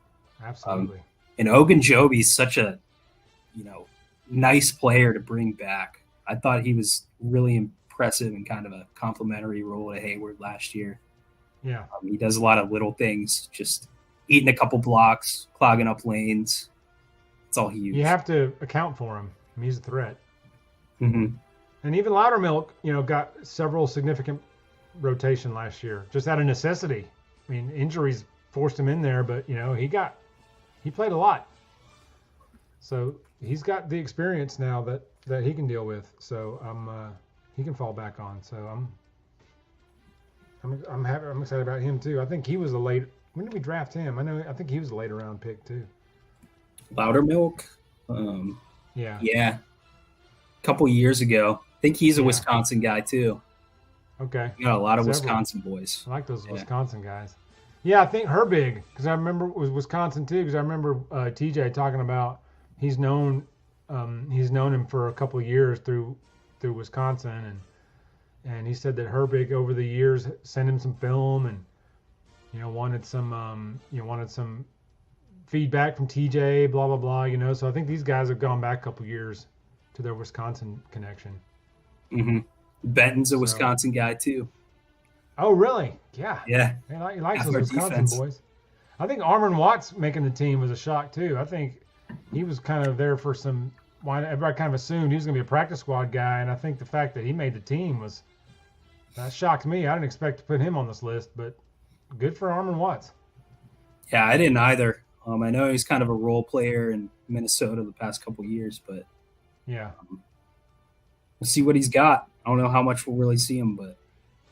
Absolutely. And Ogunjobi is such a, nice player to bring back. I thought he was really impressive in kind of a complimentary role to Hayward last year. Yeah. He does a lot of little things, just eating a couple blocks, clogging up lanes. That's all he uses. You have to account for him. I mean, he's a threat. Mm-hmm. And even Loudermilk, got several significant rotation last year, just out of necessity. I mean, injuries forced him in there, but he played a lot. So he's got the experience now that he can deal with. So he can fall back on. So I'm happy. I'm excited about him too. I think he was a late. When did we draft him? I think he was a later round pick too. Loudermilk. Yeah. A couple years ago. I think he's a Wisconsin guy too. Okay. You got a lot of Wisconsin boys. I like those Wisconsin guys. Yeah, I think Herbig, because I remember it was Wisconsin too. Because I remember TJ talking about he's known him for a couple of years through Wisconsin, and he said that Herbig over the years sent him some film and wanted some feedback from TJ, blah blah blah. So I think these guys have gone back a couple of years to their Wisconsin connection. Mm-hmm. Benton's a Wisconsin guy too. Oh, really? Yeah. Yeah. He likes those Wisconsin boys. I think Armon Watts making the team was a shock too. I think he was kind of there for some. Everybody kind of assumed he was going to be a practice squad guy, and I think the fact that he made the team that shocked me. I didn't expect to put him on this list, but good for Armon Watts. Yeah, I didn't either. I know he's kind of a role player in Minnesota the past couple of years, but yeah, we'll see what he's got. I don't know how much we'll really see him, but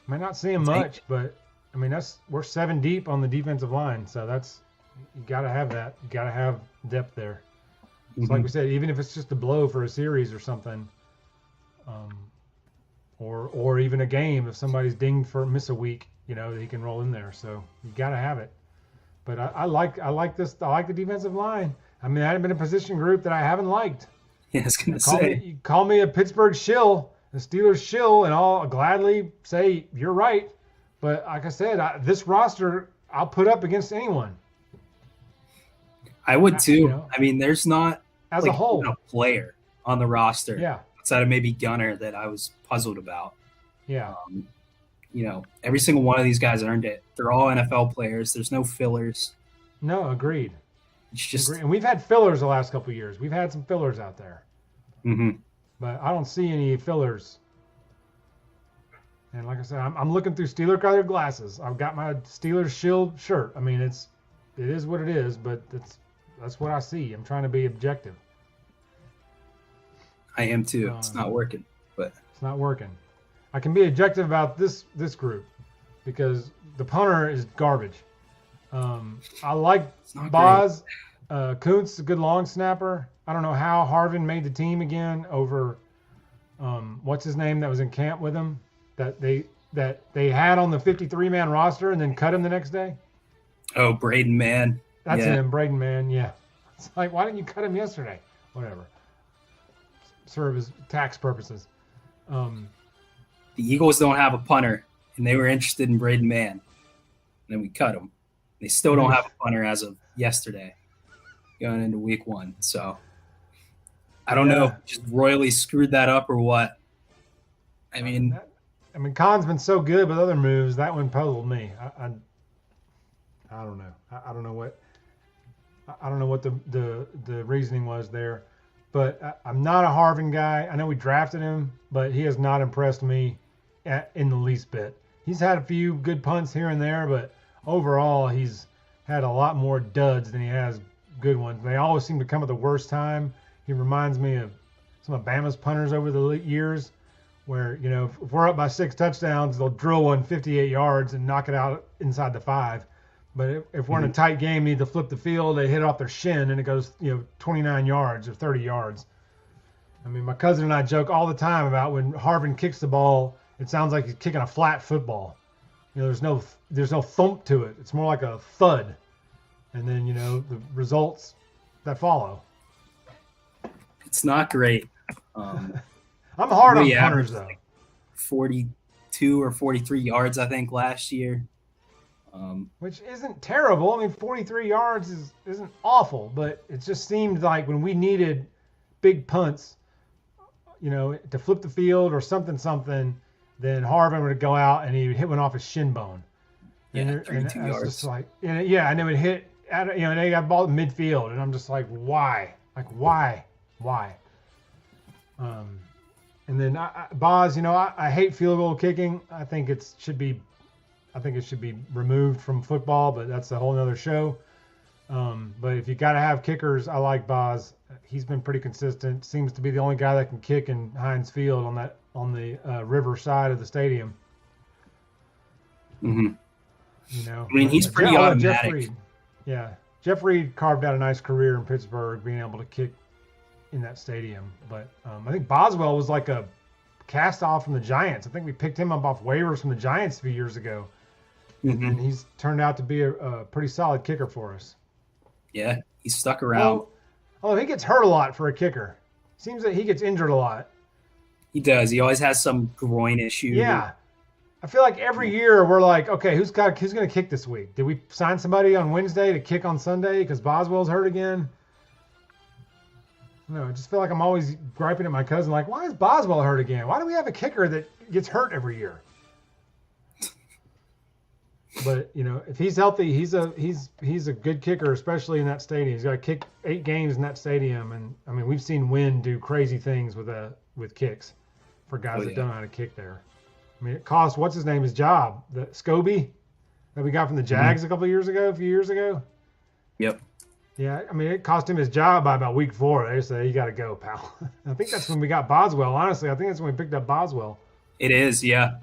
might not see him much. But I mean, we're 7 deep on the defensive line, so you got to have that. You got to have depth there. So like we said, even if it's just a blow for a series or something, or even a game, if somebody's dinged for miss a week, he can roll in there. So you got to have it. But I like this. I like the defensive line. I mean, I haven't been a position group that I haven't liked. Yeah, I was gonna say. You call me a Pittsburgh shill, a Steelers shill, and I'll gladly say you're right. But like I said, this roster I'll put up against anyone. I would too. I mean, there's not as a whole a player on the roster. Yeah. Outside of maybe Gunner that I was puzzled about. Yeah. Every single one of these guys earned it. They're all NFL players. There's no fillers. No, agreed. It's just, and we've had fillers the last couple of years. We've had some fillers out there. Mm-hmm. But I don't see any fillers. And like I said, I'm looking through Steeler colored glasses. I've got my Steelers shield shirt. I mean, it is what it is, but that's what I see. I'm trying to be objective. I am too. It's not working, but it's not working. I can be objective about this group because the punter is garbage. I like Boz. Kuntz is a good long snapper. I don't know how Harvin made the team again over what's his name that was in camp with him that they had on the 53-man roster and then cut him the next day. Oh, Braden Mann. That's him, Braden Mann. Yeah, it's like, why didn't you cut him yesterday? Whatever. Serve as tax purposes. The Eagles don't have a punter, and they were interested in Braden Mann. And then we cut him. They still don't have a punter as of yesterday, going into week 1. So I don't know if just royally screwed that up or what. I mean, Khan's been so good with other moves. That one puzzled me. I don't know. I don't know what the reasoning was there. But I'm not a Harvin guy. I know we drafted him, but he has not impressed me in the least bit. He's had a few good punts here and there, but overall he's had a lot more duds than he has good ones. They always seem to come at the worst time. He reminds me of some of Bama's punters over the years where, if we're up by 6 touchdowns, they'll drill one 58 yards and knock it out inside the 5. But if we're in a tight game, need to flip the field, they hit it off their shin and it goes, 29 yards or 30 yards. I mean, my cousin and I joke all the time about when Harvin kicks the ball, it sounds like he's kicking a flat football. There's no thump to it. It's more like a thud. And then, the results that follow. It's not great. I'm hard on punters, though. Like 42 or 43 yards, I think, last year. Which isn't terrible. I mean, 43 yards isn't awful, but it just seemed like when we needed big punts, to flip the field or something, then Harvin would go out and he would hit one off his shin bone. Yeah, 32 and yards. Just like, and it would hit, and they got ball in midfield, and I'm just like, why? Like, why? And then Boz, I hate field goal kicking. I think it should be removed from football, but that's a whole nother show. But if you got to have kickers, I like Boz. He's been pretty consistent. Seems to be the only guy that can kick in Heinz Field on the river side of the stadium. Mm-hmm. I mean, he's pretty automatic. Jeff Reed carved out a nice career in Pittsburgh, being able to kick in that stadium. But I think Boswell was like a cast off from the Giants. I think we picked him up off waivers from the Giants a few years ago. Mm-hmm. And he's turned out to be a pretty solid kicker for us. Yeah, he's stuck around. Although he gets hurt a lot for a kicker. Seems that he gets injured a lot. He does. He always has some groin issue. Yeah. I feel like every year we're like, okay, who's going to kick this week? Did we sign somebody on Wednesday to kick on Sunday because Boswell's hurt again? No, I just feel like I'm always griping at my cousin, like, why is Boswell hurt again? Why do we have a kicker that gets hurt every year? But if he's healthy, he's a good kicker, especially in that stadium. He's got to kick 8 games in that stadium, and I mean we've seen Wynn do crazy things with kicks for guys that don't know how to kick there. I mean, it cost what's his name his job, the Scobie that we got from the Jags a few years ago. Yep. Yeah, I mean it cost him his job by about week 4. They say you got to go, pal. I think that's when we got Boswell. Honestly, I think that's when we picked up Boswell. It is, yeah.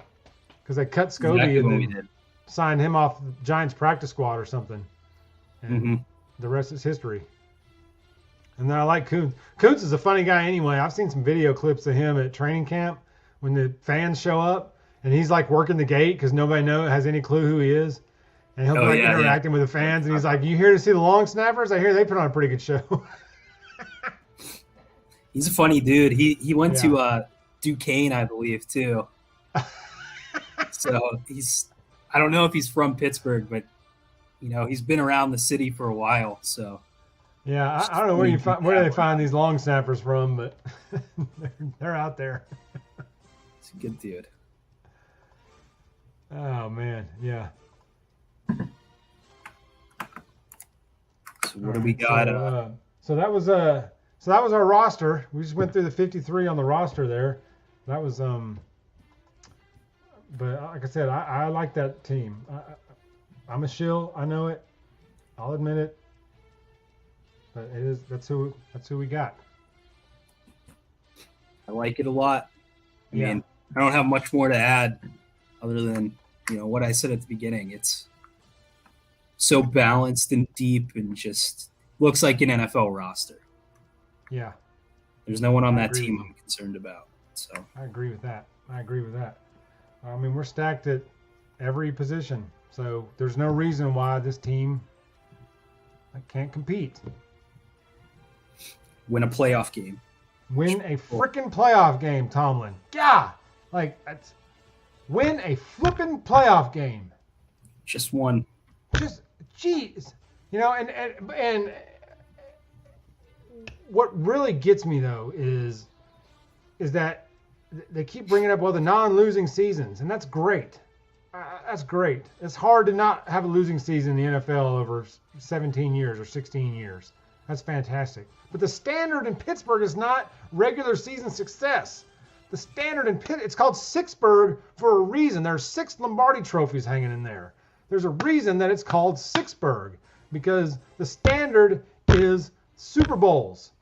Because they cut Scobie and then signed him off the Giants practice squad or something. And the rest is history. And then I like Kuntz. Kuntz is a funny guy anyway. I've seen some video clips of him at training camp when the fans show up and he's like working the gate because nobody has any clue who he is. And he'll be interacting with the fans and he's like, you here to see the long snappers? I hear they put on a pretty good show. He's a funny dude. He went to Duquesne, I believe, too. So I don't know if he's from Pittsburgh, but he's been around the city for a while. So yeah, I don't know where they find these long snappers from, but they're out there. He's a good dude. Oh man, yeah. So what do we got? So that was our roster. We just went through the 53 on the roster there. That was But like I said, I like that team. I'm a shill. I know it. I'll admit it. But that's who we got. I like it a lot. I mean, I don't have much more to add other than what I said at the beginning. It's so balanced and deep and just looks like an NFL roster. Yeah. There's no one on that team I'm concerned about. So I agree with that. I mean, we're stacked at every position, so there's no reason why this team can't compete. Win a playoff game. Win a freaking playoff game, Tomlin. Yeah, win a flipping playoff game. Just one. Just, jeez. And what really gets me though is that they keep bringing up, the non-losing seasons, and that's great. That's great. It's hard to not have a losing season in the NFL over 17 years or 16 years. That's fantastic. But the standard in Pittsburgh is not regular season success. The standard in it's called Sixburg for a reason. There's 6 Lombardi trophies hanging in there. There's a reason that it's called Sixburg, because the standard is Super Bowls.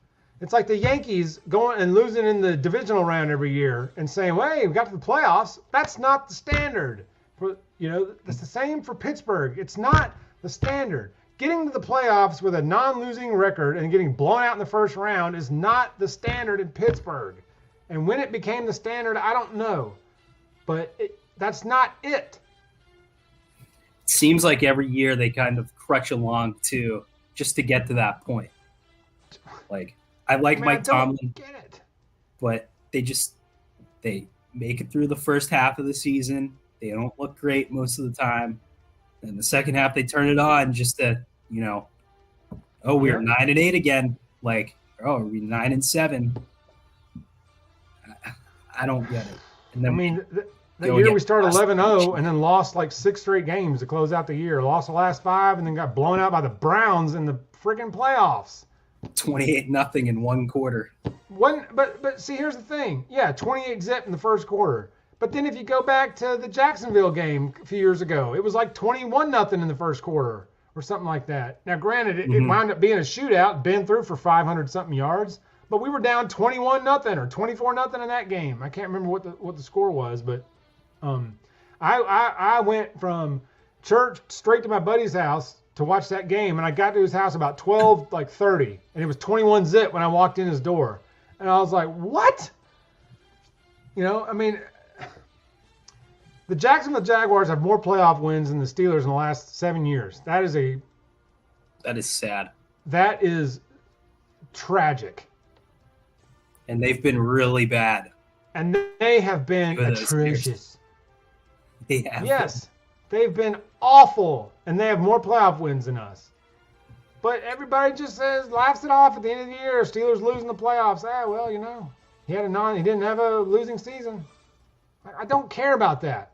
It's like the Yankees going and losing in the divisional round every year and saying, well, hey, we got to the playoffs. That's not the standard. That's the same for Pittsburgh. It's not the standard. Getting to the playoffs with a non-losing record and getting blown out in the first round is not the standard in Pittsburgh. And when it became the standard, I don't know. But that's not it. It seems like every year they kind of crutch along too, just to get to that point. I like Mike Tomlin, but they make it through the first half of the season. They don't look great most of the time. And the second half, they turn it on just to, we're 9-8 again. Like, are we 9-7? I don't get it. And then the year we started 11-0 and then lost like 6 straight games to close out the year. Lost the last 5 and then got blown out by the Browns in the freaking playoffs. 28-0 in one quarter. But see, here's the thing. Yeah, 28-0 in the first quarter. But then if you go back to the Jacksonville game a few years ago, it was like 21-0 in the first quarter or something like that. Now, granted, it wound up being a shootout. Ben threw for 500-something yards, but we were down 21-0 or 24-0 in that game. I can't remember what the score was, but I went from church straight to my buddy's house to watch that game, and I got to his house about 12:30, and it was 21-0 when I walked in his door, and I was like, "What?" The Jacksonville Jaguars have more playoff wins than the Steelers in the last 7 years. That is sad. That is tragic. And they've been really bad. And they have been atrocious. They have. Yes, they've been awful, and they have more playoff wins than us. But everybody just laughs it off at the end of the year. Steelers losing the playoffs. He didn't have a losing season. I don't care about that.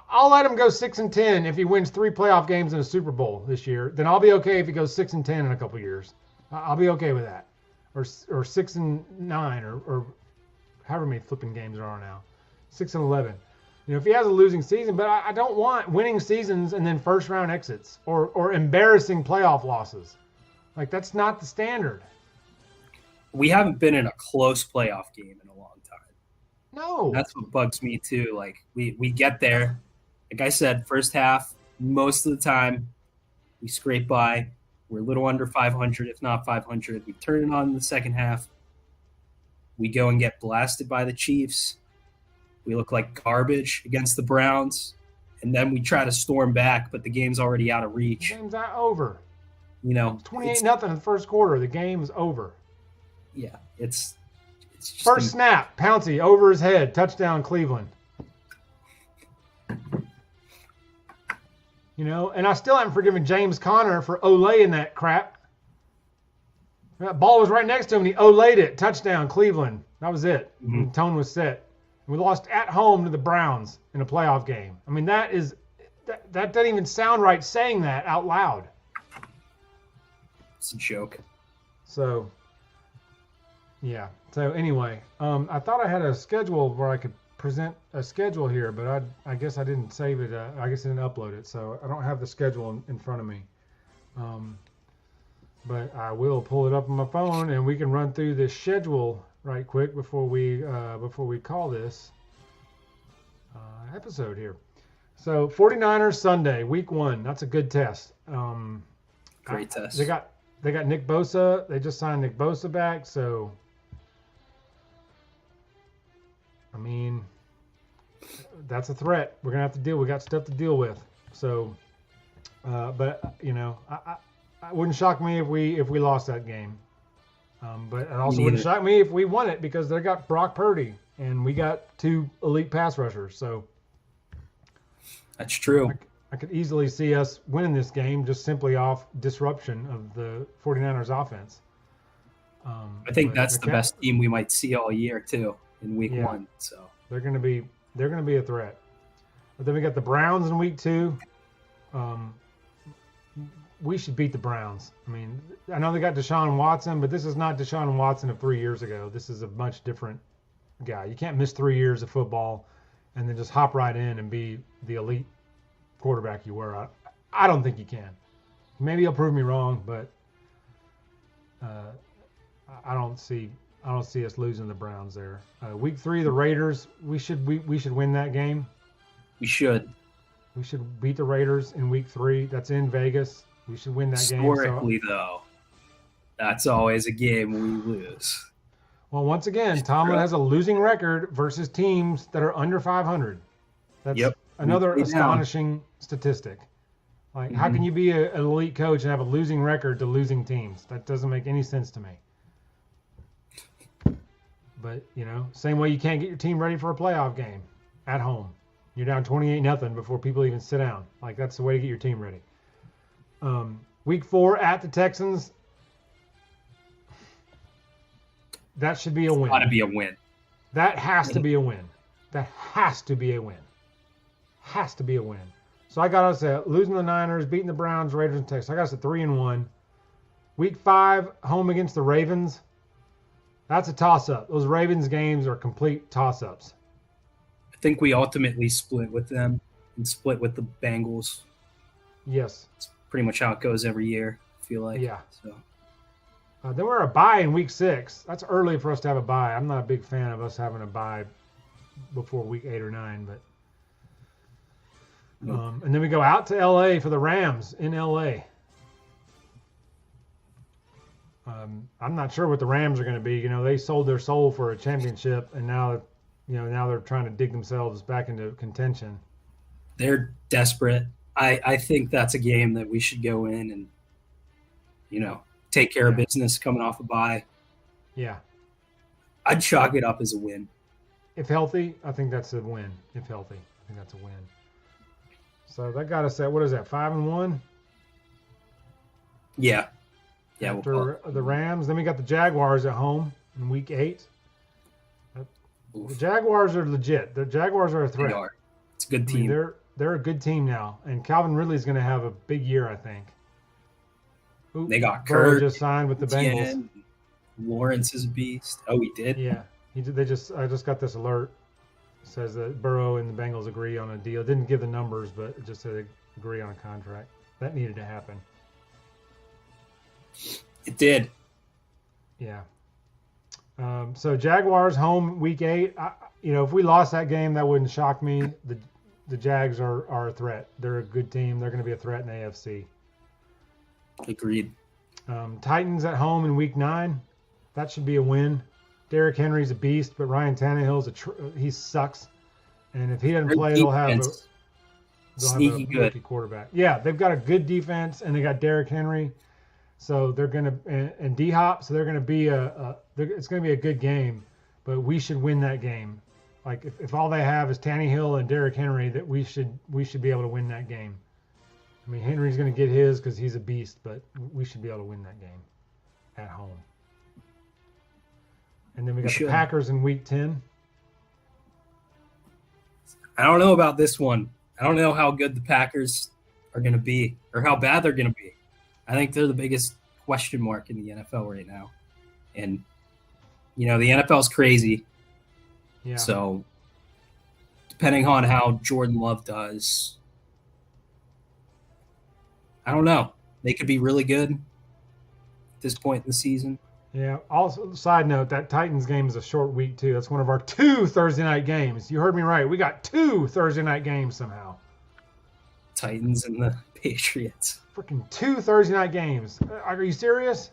I'll let him go 6-10 if he wins 3 playoff games in a Super Bowl this year. Then I'll be okay if he goes 6-10 in a couple years. I'll be okay with that. Or 6-9 or however many flipping games there are now. 6-11. If he has a losing season, but I don't want winning seasons and then first round exits or embarrassing playoff losses. Like, that's not the standard. We haven't been in a close playoff game in a long time. No. That's what bugs me too. Like, we get there. Like I said, first half, most of the time, we scrape by. We're a little under 500, if not 500. We turn it on in the second half. We go and get blasted by the Chiefs. We look like garbage against the Browns. And then we try to storm back, but the game's already out of reach. The game's over. It's 28-0 in the first quarter. The game's over. Yeah, it's just first snap, Pouncey over his head, touchdown Cleveland. And I still haven't forgiven James Conner for Olaying that crap. That ball was right next to him, and he Olayed it. Touchdown Cleveland. That was it. Mm-hmm. The tone was set. We lost at home to the Browns in a playoff game. That doesn't even sound right saying that out loud. It's a joke. So, yeah. So anyway, I thought I had a schedule where I could present a schedule here, but I guess I didn't save it. I guess I didn't upload it, so I don't have the schedule in front of me. But I will pull it up on my phone, and we can run through this schedule right quick before we call this episode here. So 49ers Sunday, week 1. That's a good test. Great test. They got Nick Bosa. They just signed Nick Bosa back, so that's a threat. We're gonna have to deal. We got stuff to deal with. So, but it wouldn't shock me if we lost that game. But it also wouldn't shock me if we won it because they got Brock Purdy and we got 2 elite pass rushers. So that's true. I could easily see us winning this game just simply off disruption of the 49ers offense. I think that's the best team we might see all year too in week 1. So they're going to be a threat. But then we got the Browns in week 2. We should beat the Browns. I know they got Deshaun Watson, but this is not Deshaun Watson of 3 years ago. This is a much different guy. You can't miss 3 years of football and then just hop right in and be the elite quarterback you were. I don't think you can. Maybe he'll prove me wrong, but I don't see us losing the Browns there. Week 3, the Raiders. We should win that game. We should beat the Raiders in week 3. That's in Vegas. We should win that game. Historically, though, that's always a game we lose. Well, once again, Tomlin has a losing record versus teams that are under 500. That's another astonishing statistic. Like, how can you be an elite coach and have a losing record to losing teams? That doesn't make any sense to me. But, same way you can't get your team ready for a playoff game at home. You're down 28-0 before people even sit down. Like, that's the way to get your team ready. Week 4 at the Texans. That should be a win. Got to be a win. That has to be a win. That has to be a win. Has to be a win. So I got us at losing the Niners, beating the Browns, Raiders, and Texans. I got us at 3-1. Week 5, home against the Ravens. That's a toss-up. Those Ravens games are complete toss-ups. I think we ultimately split with them and split with the Bengals. Yes. It's pretty much how it goes every year, I feel like. Yeah. So. Then we're a bye in week 6. That's early for us to have a bye. I'm not a big fan of us having a bye before week 8 or 9, but and then we go out to LA for the Rams in LA. I'm not sure what the Rams are going to be. They sold their soul for a championship, and now they're trying to dig themselves back into contention. They're desperate. I think that's a game that we should go in and, take care of business coming off a bye. Yeah. I'd chalk it up as a win. If healthy, I think that's a win. If healthy, I think that's a win. So that got us at, what is that, 5-1? Yeah. Yeah. After the Rams. Then we got the Jaguars at home in week 8. The Jaguars are legit. The Jaguars are a threat. They are. It's a good team. They're a good team now. And Calvin Ridley's going to have a big year, I think. They got Burrow Kurt. just signed with the Bengals. Lawrence is a beast. Oh, he did? Yeah. He did. I just got this alert. It says that Burrow and the Bengals agree on a deal. Didn't give the numbers, but it just said they agree on a contract. That needed to happen. It did. Yeah. So Jaguars home week 8. If we lost that game, that wouldn't shock me. The Jags are a threat. They're a good team. They're going to be a threat in the AFC. Agreed. Titans at home in week 9. That should be a win. Derrick Henry's a beast, but Ryan Tannehill's he sucks. And if he doesn't play, they'll have a rookie quarterback. Yeah, they've got a good defense, and they got Derrick Henry. So they're going to and D-Hop, so they're going to be it's going to be a good game, but we should win that game. Like if all they have is Tannehill and Derrick Henry, that we should be able to win that game. I mean, Henry's going to get his because he's a beast, but we should be able to win that game at home. And then we got the Packers in week 10. I don't know about this one. I don't know how good the Packers are going to be or how bad they're going to be. I think they're the biggest question mark in the NFL right now. And, the NFL is crazy. Yeah. So, depending on how Jordan Love does, I don't know. They could be really good at this point in the season. Yeah. Also, side note, that Titans game is a short week, too. That's one of our 2 Thursday night games. You heard me right. We got 2 Thursday night games somehow. Titans and the Patriots. Freaking 2 Thursday night games. Are you serious?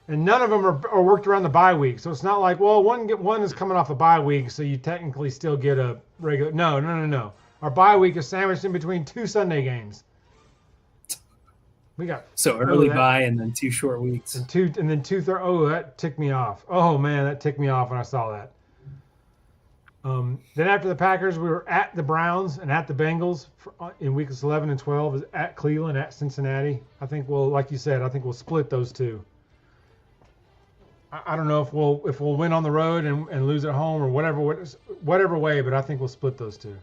And none of them are worked around the bye week. So it's not like, well, one is coming off a bye week, so you technically still get a regular. No. Our bye week is sandwiched in between 2 Sunday games. We got early bye and then 2 short weeks. And then 2 that ticked me off. Oh man, that ticked me off when I saw that. Then after the Packers, we were at the Browns and at the Bengals in weeks 11 and 12, at Cleveland, at Cincinnati. I think like you said, we'll split those 2. I don't know if we'll win on the road and lose at home or whatever way, but I think we'll split those 2.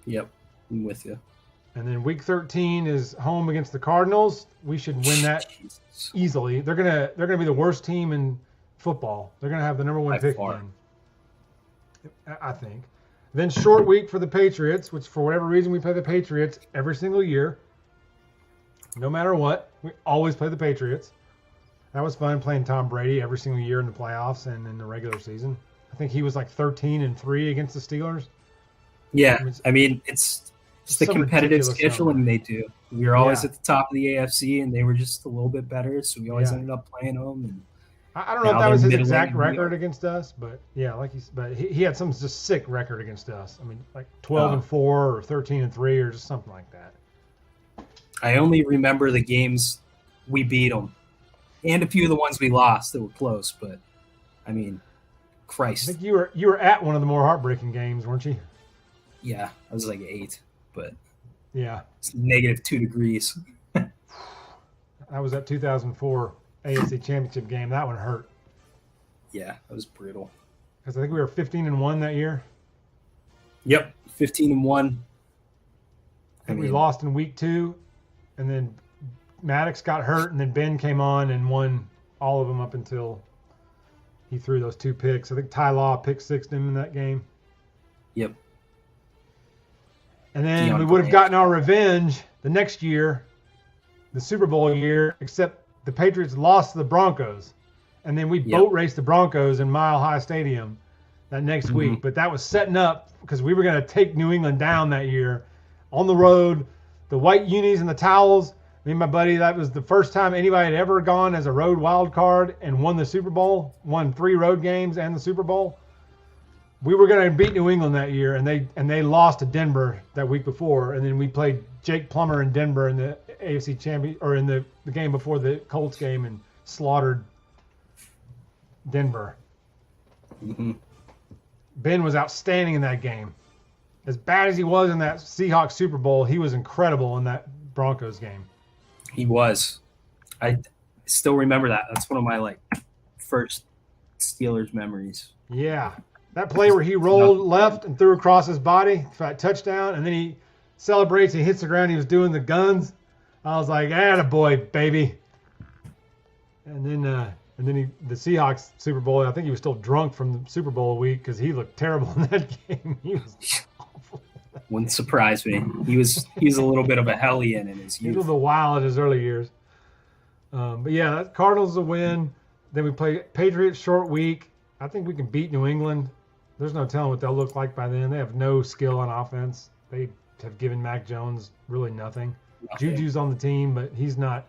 Yep, I'm with you. And then week 13 is home against the Cardinals. We should win that easily. They're gonna be the worst team in football. They're gonna have the number 1 pick again, I think. Then short week for the Patriots, which for whatever reason we play the Patriots every single year. No matter what, we always play the Patriots. That was fun playing Tom Brady every single year in the playoffs and in the regular season. I think he was like 13-3 against the Steelers. Yeah, it's the competitive scheduling they do. We were always at the top of the AFC, and they were just a little bit better, so we always ended up playing them. And I don't know if that was his exact record against us, but yeah, he had some just sick record against us. I mean, like 12-4 or 13-3 or just something like that. I only remember the games we beat them, and a few of the ones we lost that were close. But I mean, I Christ. think you were at one of the more heartbreaking games, weren't you? Yeah, I was like 8, but Yeah. it's -2 degrees. I was at 2004 AFC Championship game. That one hurt Yeah, that was brutal. because I think we were 15-1 that year. Yep, 15-1. I think we lost in week 2, and then Maddox got hurt, and then Ben came on and won all of them up until he threw those 2 picks. I think Ty Law pick-sixed him in that game. Yep. And then we would have gotten our revenge the next year, the Super Bowl year, except the Patriots lost to the Broncos. And then we boat raced the Broncos in Mile High Stadium that next week. But that was setting up because we were going to take New England down that year on the road. The white unis and the towels. Me and my buddy, that was the first time anybody had ever gone as a road wild card and won the Super Bowl, won 3 road games and the Super Bowl. We were going to beat New England that year, and they lost to Denver that week before. And then we played Jake Plummer in Denver in the AFC champion, or in the game before the Colts game, and slaughtered Denver. Mm-hmm. Ben was outstanding in that game. As bad as he was in that Seahawks Super Bowl, he was incredible in that Broncos game. He was. I still remember that. That's one of my first Steelers memories. Yeah. That play where he rolled left and threw across his body for that touchdown, and then he celebrates, he hits the ground, he was doing the guns. I was like, attaboy, baby. And then the Seahawks Super Bowl, I think he was still drunk from the Super Bowl week because he looked terrible in that game. He was awful. Wouldn't surprise me. He's a little bit of a hellion in his He youth. was a wild in his early years. But yeah, Cardinals a win. Then we play Patriots short week. I think we can beat New England. There's no telling what they'll look like by then. They have no skill on offense. They have given Mac Jones really nothing. Juju's on the team, but he's not.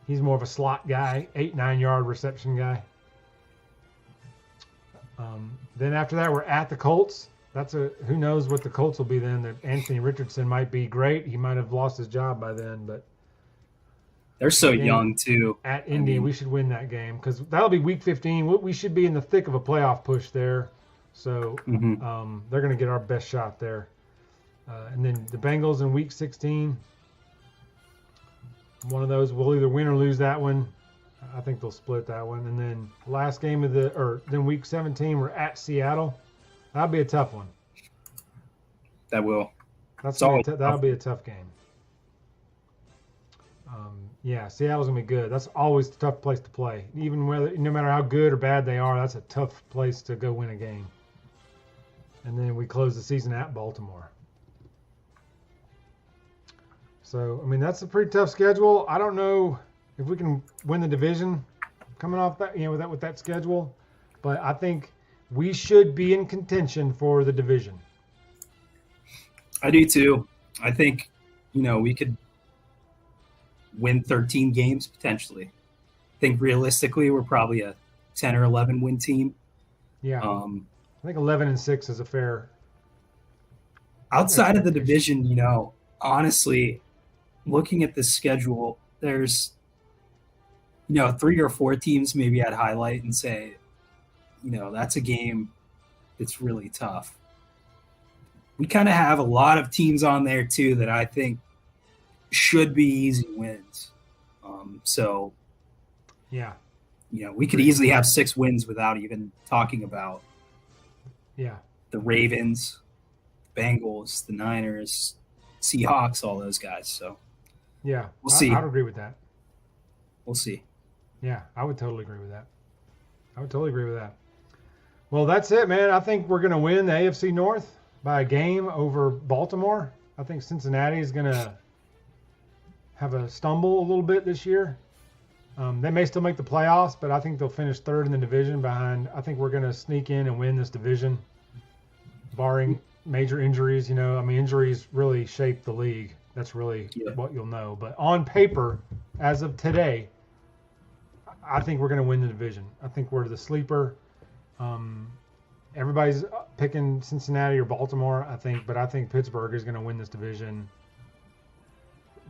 He's more of a slot guy, 8-9 yard reception guy. Then after that, we're at the Colts. Who knows what the Colts will be then. That Anthony Richardson might be great. He might have lost his job by then, but they're so young too. At Indy, we should win that game because that'll be week 15. We should be in the thick of a playoff push there. So they're going to get our best shot there. And then the Bengals in week 16. One of those, we'll either win or lose that one. I think they'll split that one. And then last game then week 17, we're at Seattle. That'll be a tough one. That'll be a tough game. Yeah, Seattle's gonna be good. That's always a tough place to play. No matter how good or bad they are, that's a tough place to go win a game. And then we close the season at Baltimore. So, I mean, that's a pretty tough schedule. I don't know if we can win the division coming off that, with that schedule, but I think we should be in contention for the division. I do too. I think, we could win 13 games potentially. I think realistically we're probably a 10 or 11 win team. Yeah. I think 11-6 is a fair. Outside of the division, honestly, looking at the schedule, there's 3 or 4 teams maybe I'd highlight and say, that's a game that's really tough. We kind of have a lot of teams on there too that I think should be easy wins. So, yeah, we could easily have 6 wins without even talking about the Ravens, Bengals, the Niners, Seahawks, all those guys. So, yeah, we'll see. I would agree with that. We'll see. Yeah, I would totally agree with that. Well, that's it, man. I think we're going to win the AFC North by a game over Baltimore. I think Cincinnati is going to have a stumble a little bit this year. They may still make the playoffs, but I think they'll finish third in the division behind. I think we're going to sneak in and win this division, barring major injuries. Injuries really shape the league. That's really what you'll know. But on paper, as of today, I think we're going to win the division. I think we're the sleeper. Everybody's picking Cincinnati or Baltimore, but I think Pittsburgh is going to win this division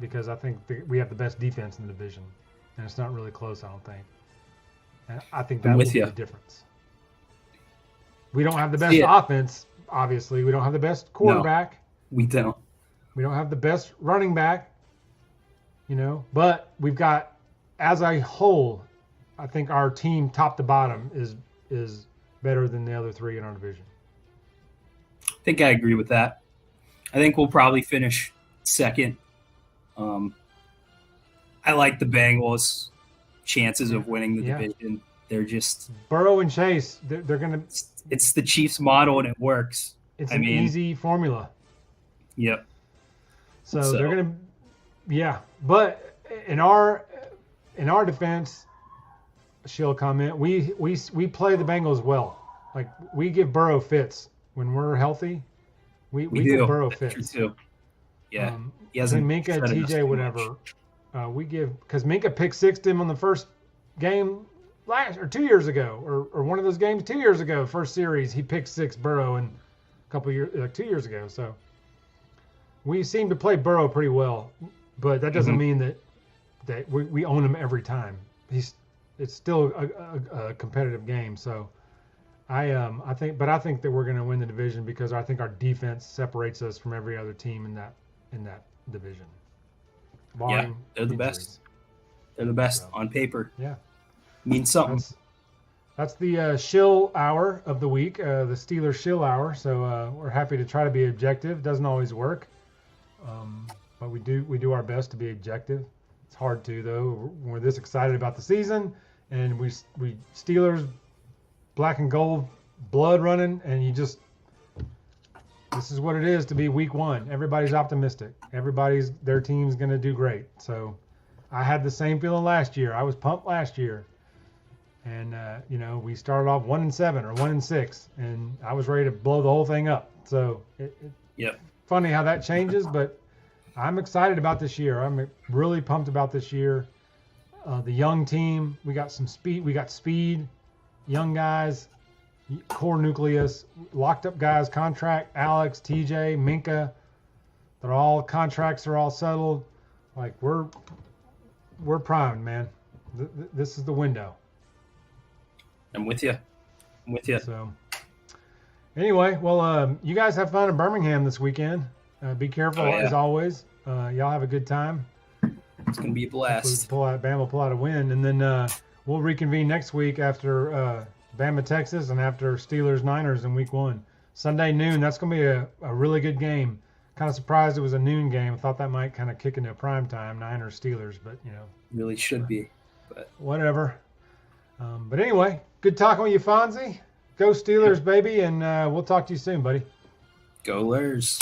because I think we have the best defense in the division, and it's not really close, I don't think. And I think that will be the difference. We don't have the best offense, obviously. We don't have the best quarterback. No, we don't. We don't have the best running back, but we've got, as a whole, I think our team top to bottom is better than the other three in our division. I think I agree with that. I think we'll probably finish second. I like the Bengals' chances of winning the division. They're just Burrow and Chase. They're gonna. It's the Chiefs' model, and it works. It's an easy formula. Yep. So they're gonna, But in our defense, she'll comment. We play the Bengals well. Like, we give Burrow fits when we're healthy. We give Burrow fits. That's true too. Yeah. He hasn't. Minka, TJ, whatever. We give, because Minka pick sixed him on the first game 2 years ago, or one of those games 2 years ago, first series. He picked six Burrow in a couple years, 2 years ago. So we seem to play Burrow pretty well, but that doesn't mean that we own him every time. It's still a competitive game. So I think that we're going to win the division because I think our defense separates us from every other team in that division. Yeah, they're the best. They're the best on paper. Yeah, means something. That's the shill hour of the week, the Steelers shill hour. So we're happy to try to be objective. Doesn't always work, but we do our best to be objective. It's hard to, though. We're this excited about the season, and we Steelers, black and gold, blood running, and this is what it is to be week one. Everybody's optimistic. Their team's going to do great. So I had the same feeling last year. I was pumped last year. And, we started off 1-7 or 1-6, and I was ready to blow the whole thing up. So funny how that changes, but I'm excited about this year. I'm really pumped about this year. The young team, we got some speed. We got speed, young guys, core nucleus, locked up guys, contract, Alex, TJ, Minka. Contracts are all settled. Like, we're primed, man. This is the window. I'm with you. So, anyway, well, you guys have fun in Birmingham this weekend. Be careful as always. Y'all have a good time. It's gonna be a blast. Bama will pull out a win, and then we'll reconvene next week after Bama, Texas, and after Steelers, Niners in week one. Sunday noon. That's gonna be a really good game. Kind of surprised it was a noon game. I thought that might kind of kick into prime time, Niners, Steelers, but really should be. But whatever. But anyway, good talking with you, Fonzie. Go Steelers, baby, and we'll talk to you soon, buddy. Go Lurs.